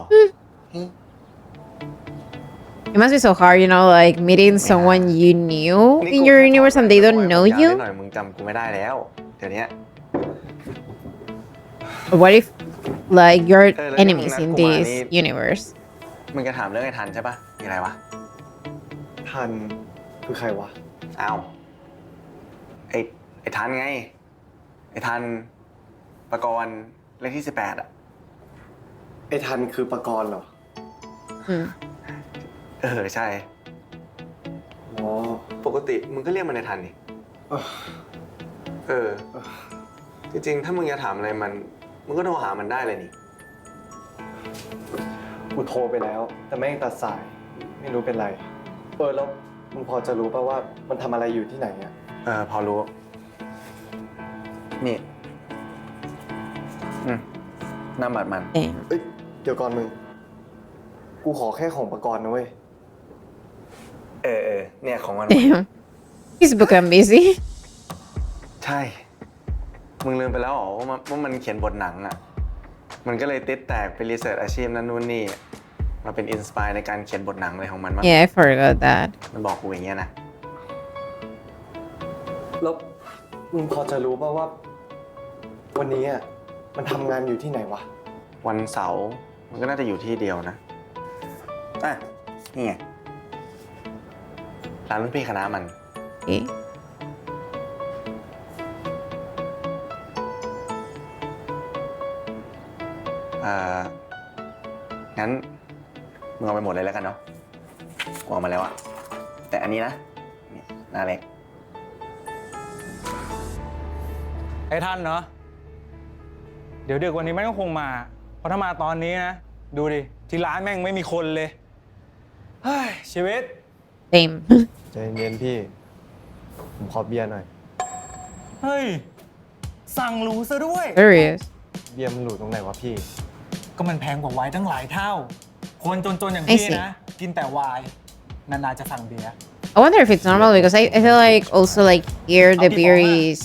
It must be so hard, like meeting someone you knew in your universe and they don't know หน่ you. อยมึงจำกูไม่ได้แล้ว เดี๋ยวนี้ Or what if, like, you're like, enemies in this universe? มึงจะถามเรื่องไอ้ทันใช่ปะมีอะไรวะ ทันคือใครวะ อ้าว ไอ้ทันไง ไอ้ทันปกรณ์เลขที่18อ่ะ ไอ้ทันคือปกรณ์เหรอ ใช่ อ๋อ ปกติมึงก็เรียกมันในทันนี่จริงๆ ถ้ามึงจะถามอะไรมัน มึงก็โทรหามันได้เลยนี่ กูโทรไปแล้ว แต่แม่งตัดสาย ไม่รู้เป็นไร แล้วมึงพอจะรู้ป่ะว่ามันทำอะไรอยู่ที่ไหนอ่ะ พอรู้ นี่นามบัตรมัน Damn. เดี๋ยวก่อนมึง กูขอแค่ของประกรณ์นะเว้ย เนี่ยของมัน Damn. He's become busy. ใช่ มึงลืมไปแล้วเหรอว่ามันเขียนบทหนังอ่ะ มันก็เลยติดแตกไปรีเสิร์ชอาชีพนั้นนู่นนี่ มาเป็นอินสปายในการเขียนบทหนังอะไรของมันมั้ง Yeah, I forgot that. มันบอกกูอย่างเงี้ยนะ แล้วมึงพอจะรู้ป่ะว่า วันนี้อ่ะมันทำงานอยู่ที่ไหนวะ วันเสาร์ มันก็น่าจะอยู่ที่เดียวนะอ่ะนี่ไงร้านรุ่นพี่คณะมัน Okay. งั้นมึงเอาไปหมดเลยแล้วกันเนาะกูเอามาแล้วอะแต่อันนี้นะนี่หน้าเล็ก ไอ้ท่านเนาะเดี๋ยวดึกวันนี้ไม่ต้องคงมา เพราะถ้ามาตอนนี้นะ ดูดิ ที่ร้านแม่งไม่มีคนเลย เฮ้ย ชีวิต Same. ใจเย็นๆพี่ ผมขอเบียร์หน่อย เฮ้ย สั่งหรูซะด้วย Serious. เบียร์มันหลุดตรงไหนวะพี่ ก็มันแพงกว่าไวน์ตั้งหลายเท่า คนจนๆอย่าง I พี่ see. นะ กินแต่ไวน์นานๆจะสั่งเบียร์ I wonder if it's normal because I feel like also like here the beer is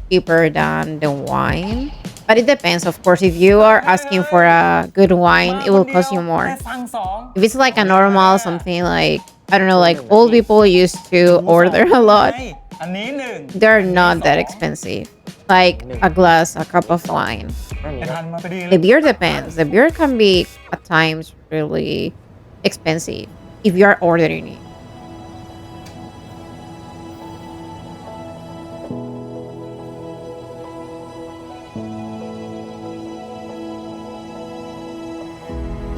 cheaper than the wine. But it depends, of course. If you are asking for a good wine, it will cost you more. แค่สั่งสอง If it's like a normal something like I don't know, like old people used to order a lot, อันนี้หนึ่ง they're not that expensive. Like a glass, a cup of wine. ไอ้ทันมาไปดีเล The ย beer depends. The beer can be at times really expensive if you are ordering it.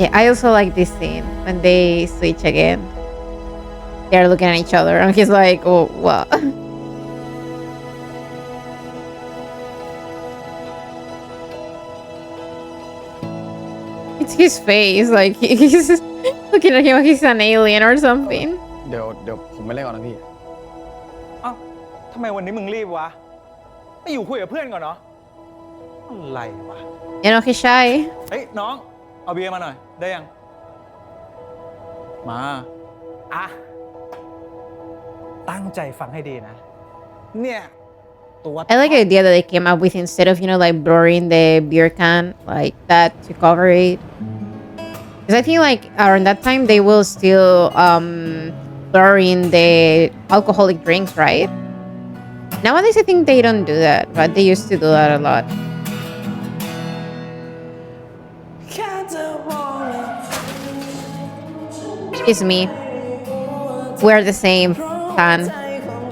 Yeah, I also like this scene when they switch again. They're looking at each other and he's like, oh, what? It's his face, like he's looking at him like he's an alien or something. เดี๋ยวผมไม่เล่นก่อนนะพี่ เอ้าทำไมวันนี้มึงรีบวะ ไม่อยู่คุยกับเพื่อนก่อนเนาะอะไรวะ You know, he's shy. เฮ้ย น้อง เอาเบียร์มาหน่อย ได้ยัง มา อ่ะ ตั้งใจฟังให้ดีนะ เนี่ย ตัว I like the idea that they came up with instead of, you know, like blurring the beer can like that to cover it. Because I think like around that time they will still blur in the alcoholic drinks, right? Nowadays I think they don't do that, but they used to do that a lot. Excuse me. We're the same, Tan.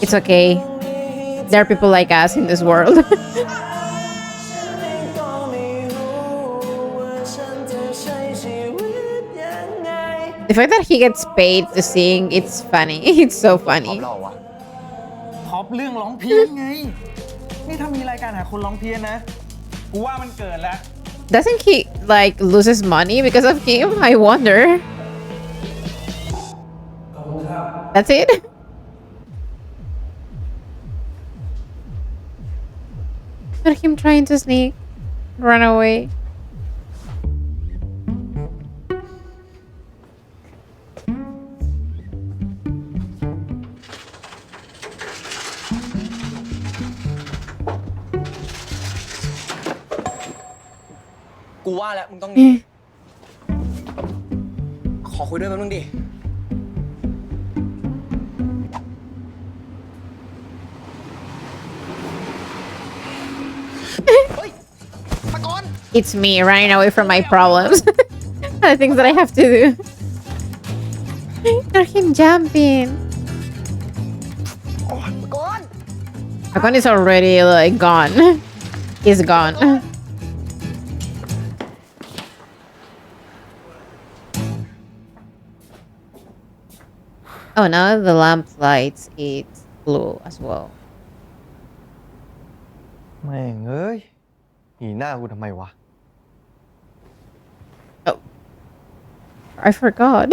It's okay. There are people like us in this world. The fact that he gets paid to sing, it's funny. It's so ท็อป funny. เราวะท็อปเรื่องร้องเพี้ยนไง นี่ถ้ามีรายการหาคนร้องเพี้ยนนะ กูว่ามันเกิดแล้ว Doesn't he like loses money because of him? I wonder. That's it? Look at him trying to sneak, run away.กูว่าแล้วมึงต้องหนี ขอคุยด้วยแป๊บนึงดิ It's me running away from my problems. The things that I have to do. Look at him jumping. Akon is already like gone. He's gone. Oh, now the lamp lights it's blue as well. แม่งเอ้ยหนีหน้ากูทำไมวะ I forgot.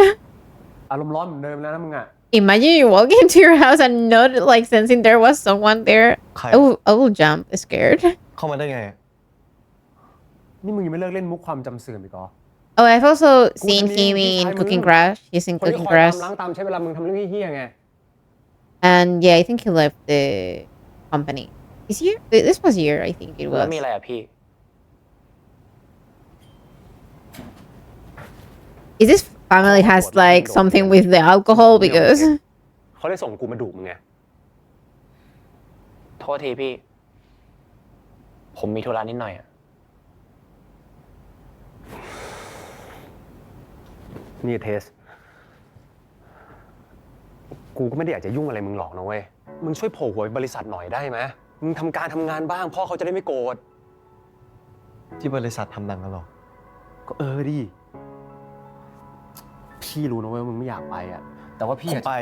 อารมณ์ร้อนเหมือนเดิมแล้วนะมึงอ่ะ Imagine you walk into your house and not like sensing there was someone there. I will jump scared. เข้ามาได้ไง นี่มึงยังไม่เลิกเล่นมุกความจำเสื่อมอีกเหรอ Oh, I've also seen him in Cooking Crash. He's in คนที่ Cooking คอยตาม Crash. ล้างตามใช้เวลามึงทำเรื่องเฮี้ยๆไง And yeah, I think he left the company. This year? This was year, I think it แล้ว was. มีอะไรอ่ะพี่ Is this family has like something with the alcohol? Because เขาเลยส่งกูมาดุมึงไง โทษทีพี่ ผมมีธุระนิดหน่อยอ่ะ นี่เทส กูก็ไม่ได้อยากจะยุ่งอะไรมึงหรอกนะเว้ย มึงช่วยโผล่หัวบริษัทหน่อยได้ไหมมึงทำงานบ้างพ่อเขาจะได้ไม่โกรธ ที่บริษัททำหนังกันหรอ ก็ดิ พี่รู้นะเว้ยว่ามึงไม่อยากไปอ่ะ แต่ว่าพี่ ผมไป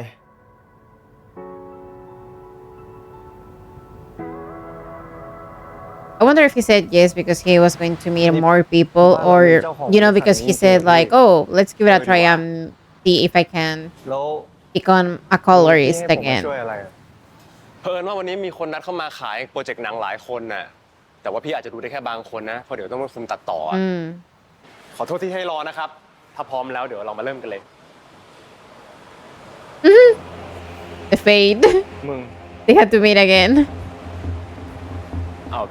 I wonder if he said yes because he was going to meet more people, or because he said like, "Oh, let's give it a try and see if I can แล้ว become a พี่ colorist ให้ผมมา again." ช่วยอะไรอะเพิ่นว่าวันนี้มีคนนัดเข้ามาขายโปรเจกต์หนังหลายคนน่ะ แต่ว่าพี่อาจจะดูได้แค่บางคนนะ เพราะเดี๋ยวต้องไปคุมตัดต่ออะ ขอโทษที่ให้รอนะครับ ถ้าพร้อมแล้วเดี๋ยวเรามาเริ่มกันเลย The fate. มึง They had to meet again. เอา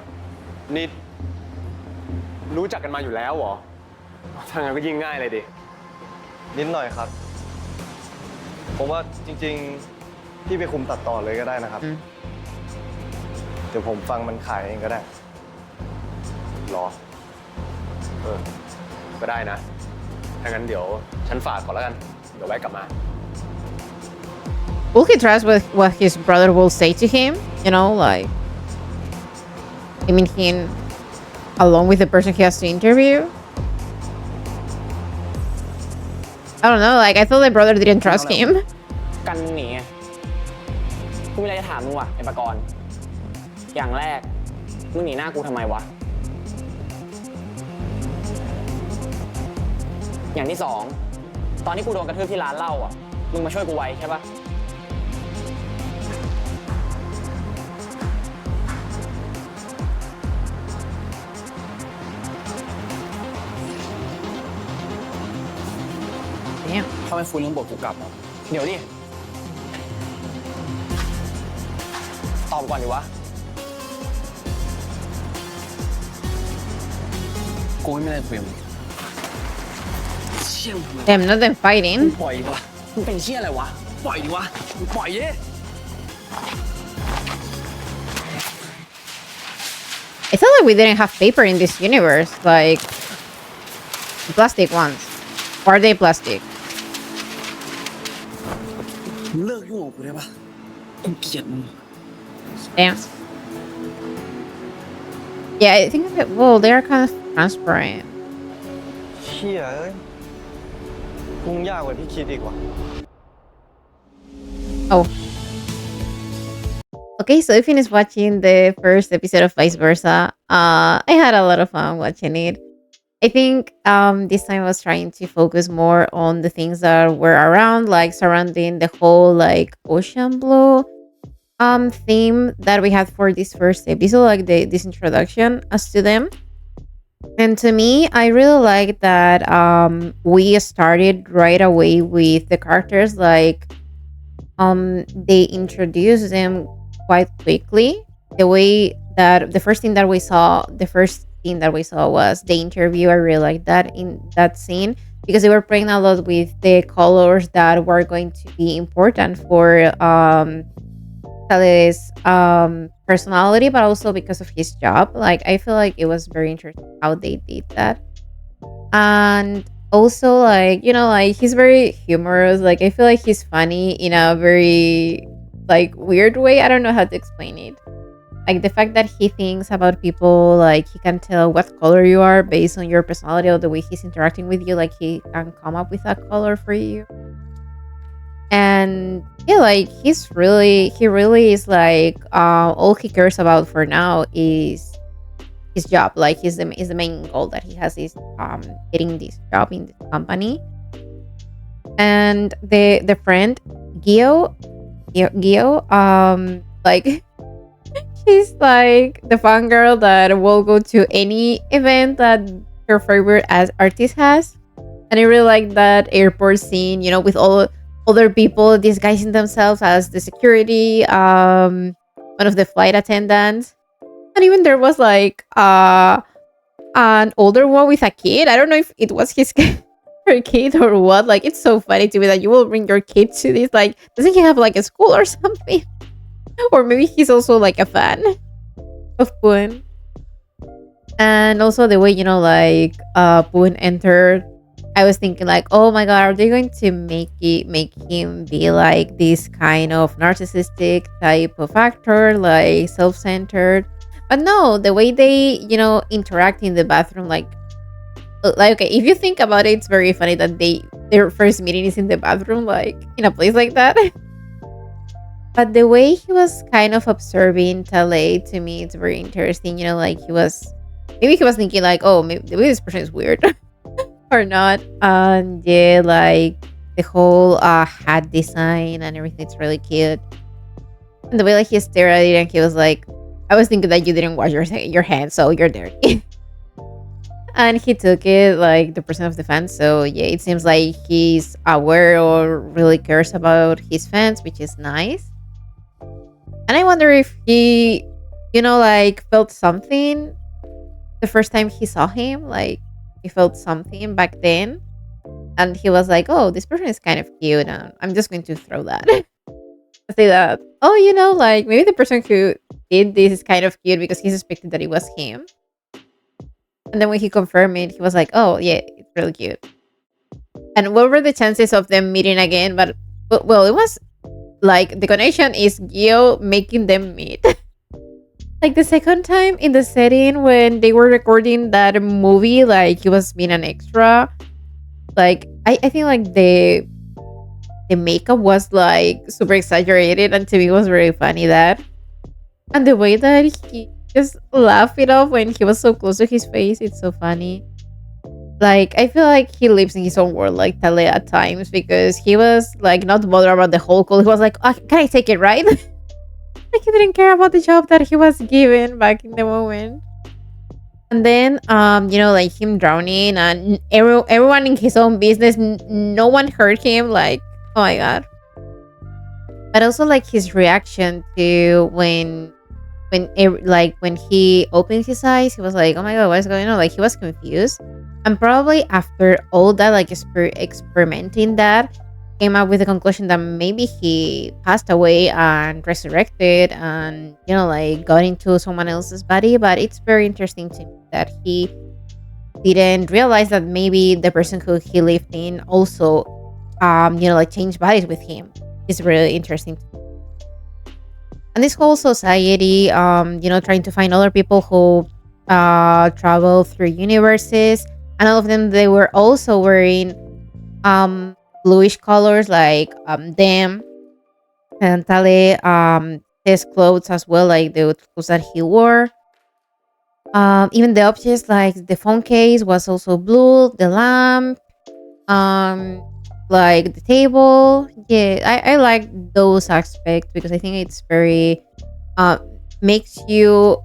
นี่รู้จักกันมาอยู่แล้วเหรอ ถ้างั้นก็ยิ่งง่ายเลยดิ นิดหน่อยครับ ผมว่าจริงๆ พี่ไปคุมตัดต่อเลยก็ได้นะครับ เดี๋ยวผมฟังมันขายเองก็ได้ หรอ ก็ได้นะ ถ้างั้นเดี๋ยวฉันฝากก่อนแล้วกัน เดี๋ยวไว้กลับมา Will he trust what his brother will say to him? Like, I mean, him along with the person he has to interview? I don't know, like, I thought the brother didn't trust him. กันหนีกูมีอะไรจะถามมึงว่ะไอ้ปกรณ์อย่างแรกมึงหนีหน้ากูทำไมวะอย่างที่สองตอนที่กูโดนกระทืบที่ร้านเหล้าอ่ะมึงมาช่วยกูไว้ใช่ปะถ้าไม่ฟื้นเรื่องบทกูกลับอ่ะเดี๋ยวดิตอบก่อนดิวะกูไม่มีอะไรคุยกับมึงเชี่ยมึง Them, not them fighting. ปล่อยดิวะมึงเป็นเชี่ยอะไรวะปล่อยดิวะมึงปล่อยดิ I felt like we didn't have paper in this universe, like the plastic ones. Or are they plastic? มึงเลิกยุ่งกับกูได้ปะกูเกลียดมึง Damn. Yeah, I think of it. Well, they are kind of transparent. เชี่ยเอ้ยคงยากกว่าที่คิดอีกว่ะ Oh. Okay, so I finished watching the first episode of Vice Versa. I had a lot of fun watching it. I think this time I was trying to focus more on the things that were around, like surrounding the whole like ocean blue theme that we had for this first episode, like this introduction as to them. And to me, I really like that we started right away with the characters, like they introduced them quite quickly. The way that the first thing that we saw was the interview. I really liked that in that scene because they were playing a lot with the colors that were going to be important for Kale's personality, but also because of his job. Like, I feel like it was very interesting how they did that. And also, like, like he's very humorous. Like, I feel like he's funny in a very like weird way. I don't know how to explain it. Like the fact that he thinks about people, like he can tell what color you are based on your personality or the way he's interacting with you. Like he can come up with a color for you. And yeah, like he really is like all he cares about for now is his job. Like is the main goal that he has is getting this job in this company. And the friend Gio, like she's like the fun girl that will go to any event that her favorite artist has. And I really like that airport scene, with all other people disguising themselves as the security, one of the flight attendants. And even there was like an older one with a kid. I don't know if it was her kid or what. Like, it's so funny to me that you will bring your kid to this. Like, doesn't he have like a school or something? Or maybe he's also like a fan of Poon. And also the way, like Poon entered. I was thinking like, oh my god, are they going to make him be like this kind of narcissistic type of actor, like self-centered? But no, the way they, interact in the bathroom, like okay, if you think about it, it's very funny that their first meeting is in the bathroom, like in a place like that. But the way he was kind of observing Tale, to me, it's very interesting. Like maybe he was thinking like, oh, maybe the way this person is weird or not. And yeah, like the whole hat design and everything, it's really cute. And the way like he stared at it and he was like, I was thinking that you didn't wash your hands, so you're dirty. And he took it like the person of the fans. So yeah, it seems like he's aware or really cares about his fans, which is nice. And I wonder if he, like felt something the first time he saw him. Like he felt something back then. And he was like, oh, this person is kind of cute. And I'm just going to throw that. Say that, oh, like maybe the person who did this is kind of cute because he suspected that it was him. And then when he confirmed it, he was like, oh, yeah, it's really cute. And what were the chances of them meeting again? But well, it was like the connection is Gio making them meet. Like the second time in the setting when they were recording that movie, like he was being an extra. Like I think like the makeup was like super exaggerated, and to me it was very funny that. And the way that he just laughed it off when he was so close to his face, it's so funny. Like I feel like he lives in his own world, like Tale at times, because he was like not bothered about the whole call. He was like, oh, can I take it, right? Like he didn't care about the job that he was given back in the moment. And then like him drowning and everyone in his own business, no one hurt him. Like, oh my god. But also like his reaction to when he opened his eyes, he was like, oh my god, what's going on? Like he was confused. And probably after all that, like experimenting that, came up with the conclusion that maybe he passed away and resurrected and like got into someone else's body. But it's very interesting to me that he didn't realize that maybe the person who he lived in also like changed bodies with him. It's really interesting. And this whole society trying to find other people who travel through universes, and all of them, they were also wearing bluish colors like them, and Tale his clothes as well, like the clothes that he wore. Even the objects like the phone case was also blue, the lamp, like the table. Yeah, I like those aspects because I think it's very makes you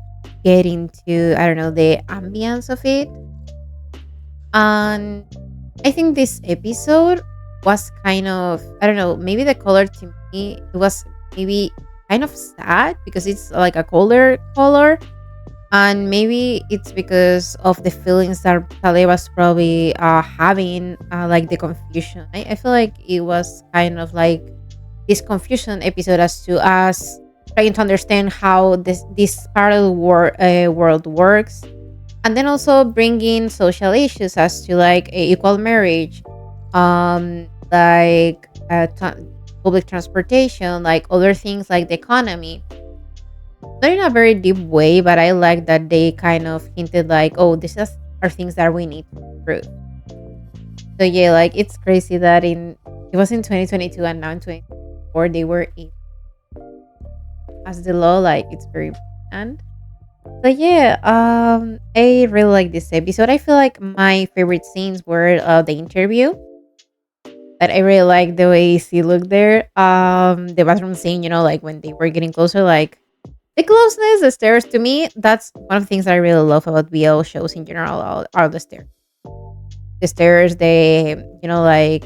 get into, I don't know, the ambience of it. And I think this episode was kind of, I don't know, maybe the color to me, it was maybe kind of sad because it's like a colder color. And maybe it's because of the feelings that Tale was probably having, like the confusion. I feel like it was kind of like this confusion episode as to us trying to understand how this parallel world works. And then also bringing social issues as to like equal marriage, like public transportation, like other things like the economy. Not in a very deep way, but I like that they kind of hinted like, oh, these are things that we need to improve. So yeah, like it's crazy that it was in 2022 and now in 2024 they were in as the law, like it's very important. So yeah, I really like this episode. I feel like my favorite scenes were the interview. But I really like the way she looked there. The bathroom scene, like when they were getting closer, like the closeness, the stairs. To me, that's one of the things that I really love about BL shows in general are the stairs. The stairs, they, like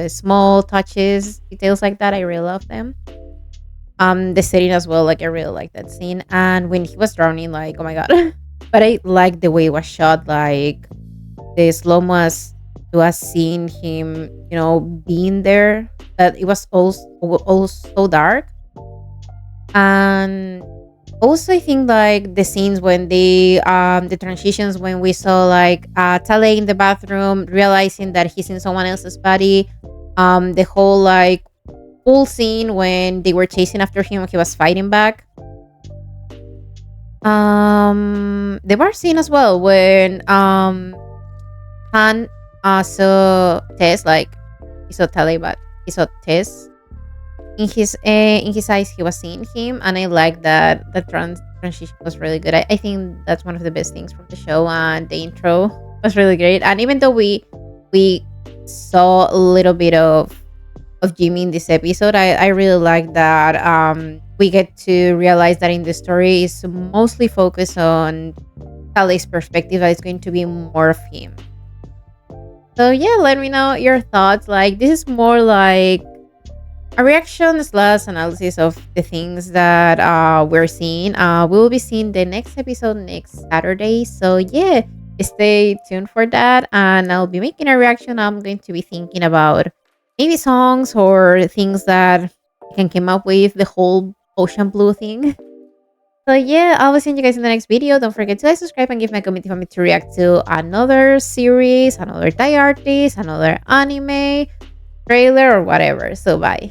small touches, details like that. I really love them. The setting as well, like I really like that scene. And when he was drowning, like, oh my god. But I like the way it was shot, like the slow-mo to us seeing him, being there. But it was also so dark. And Also, I think like the scenes when the transitions when we saw like Tale in the bathroom realizing that he's in someone else's body, the whole like full scene when they were chasing after him and he was fighting back. The bar scene as well when Han saw Tess, like he saw Tale but he saw Tess in his eyes. He was seeing him, and I like that the transition was really good. I think that's one of the best things from the show, and the intro was really great. And even though we saw a little bit of Jimmy in this episode, I really like that we get to realize that in the story is mostly focused on Tale's perspective, that it's going to be more of him. So yeah, let me know your thoughts. Like, this is more like a reaction slash analysis of the things that we're seeing. We will be seeing the next episode next Saturday. So yeah, stay tuned for that. And I'll be making a reaction. I'm going to be thinking about maybe songs or things that I can come up with, the whole ocean blue thing. So yeah, I'll be seeing you guys in the next video. Don't forget to like, subscribe, and give me a comment if you want me to react to another series, another Thai artist, another anime, trailer, or whatever. So bye.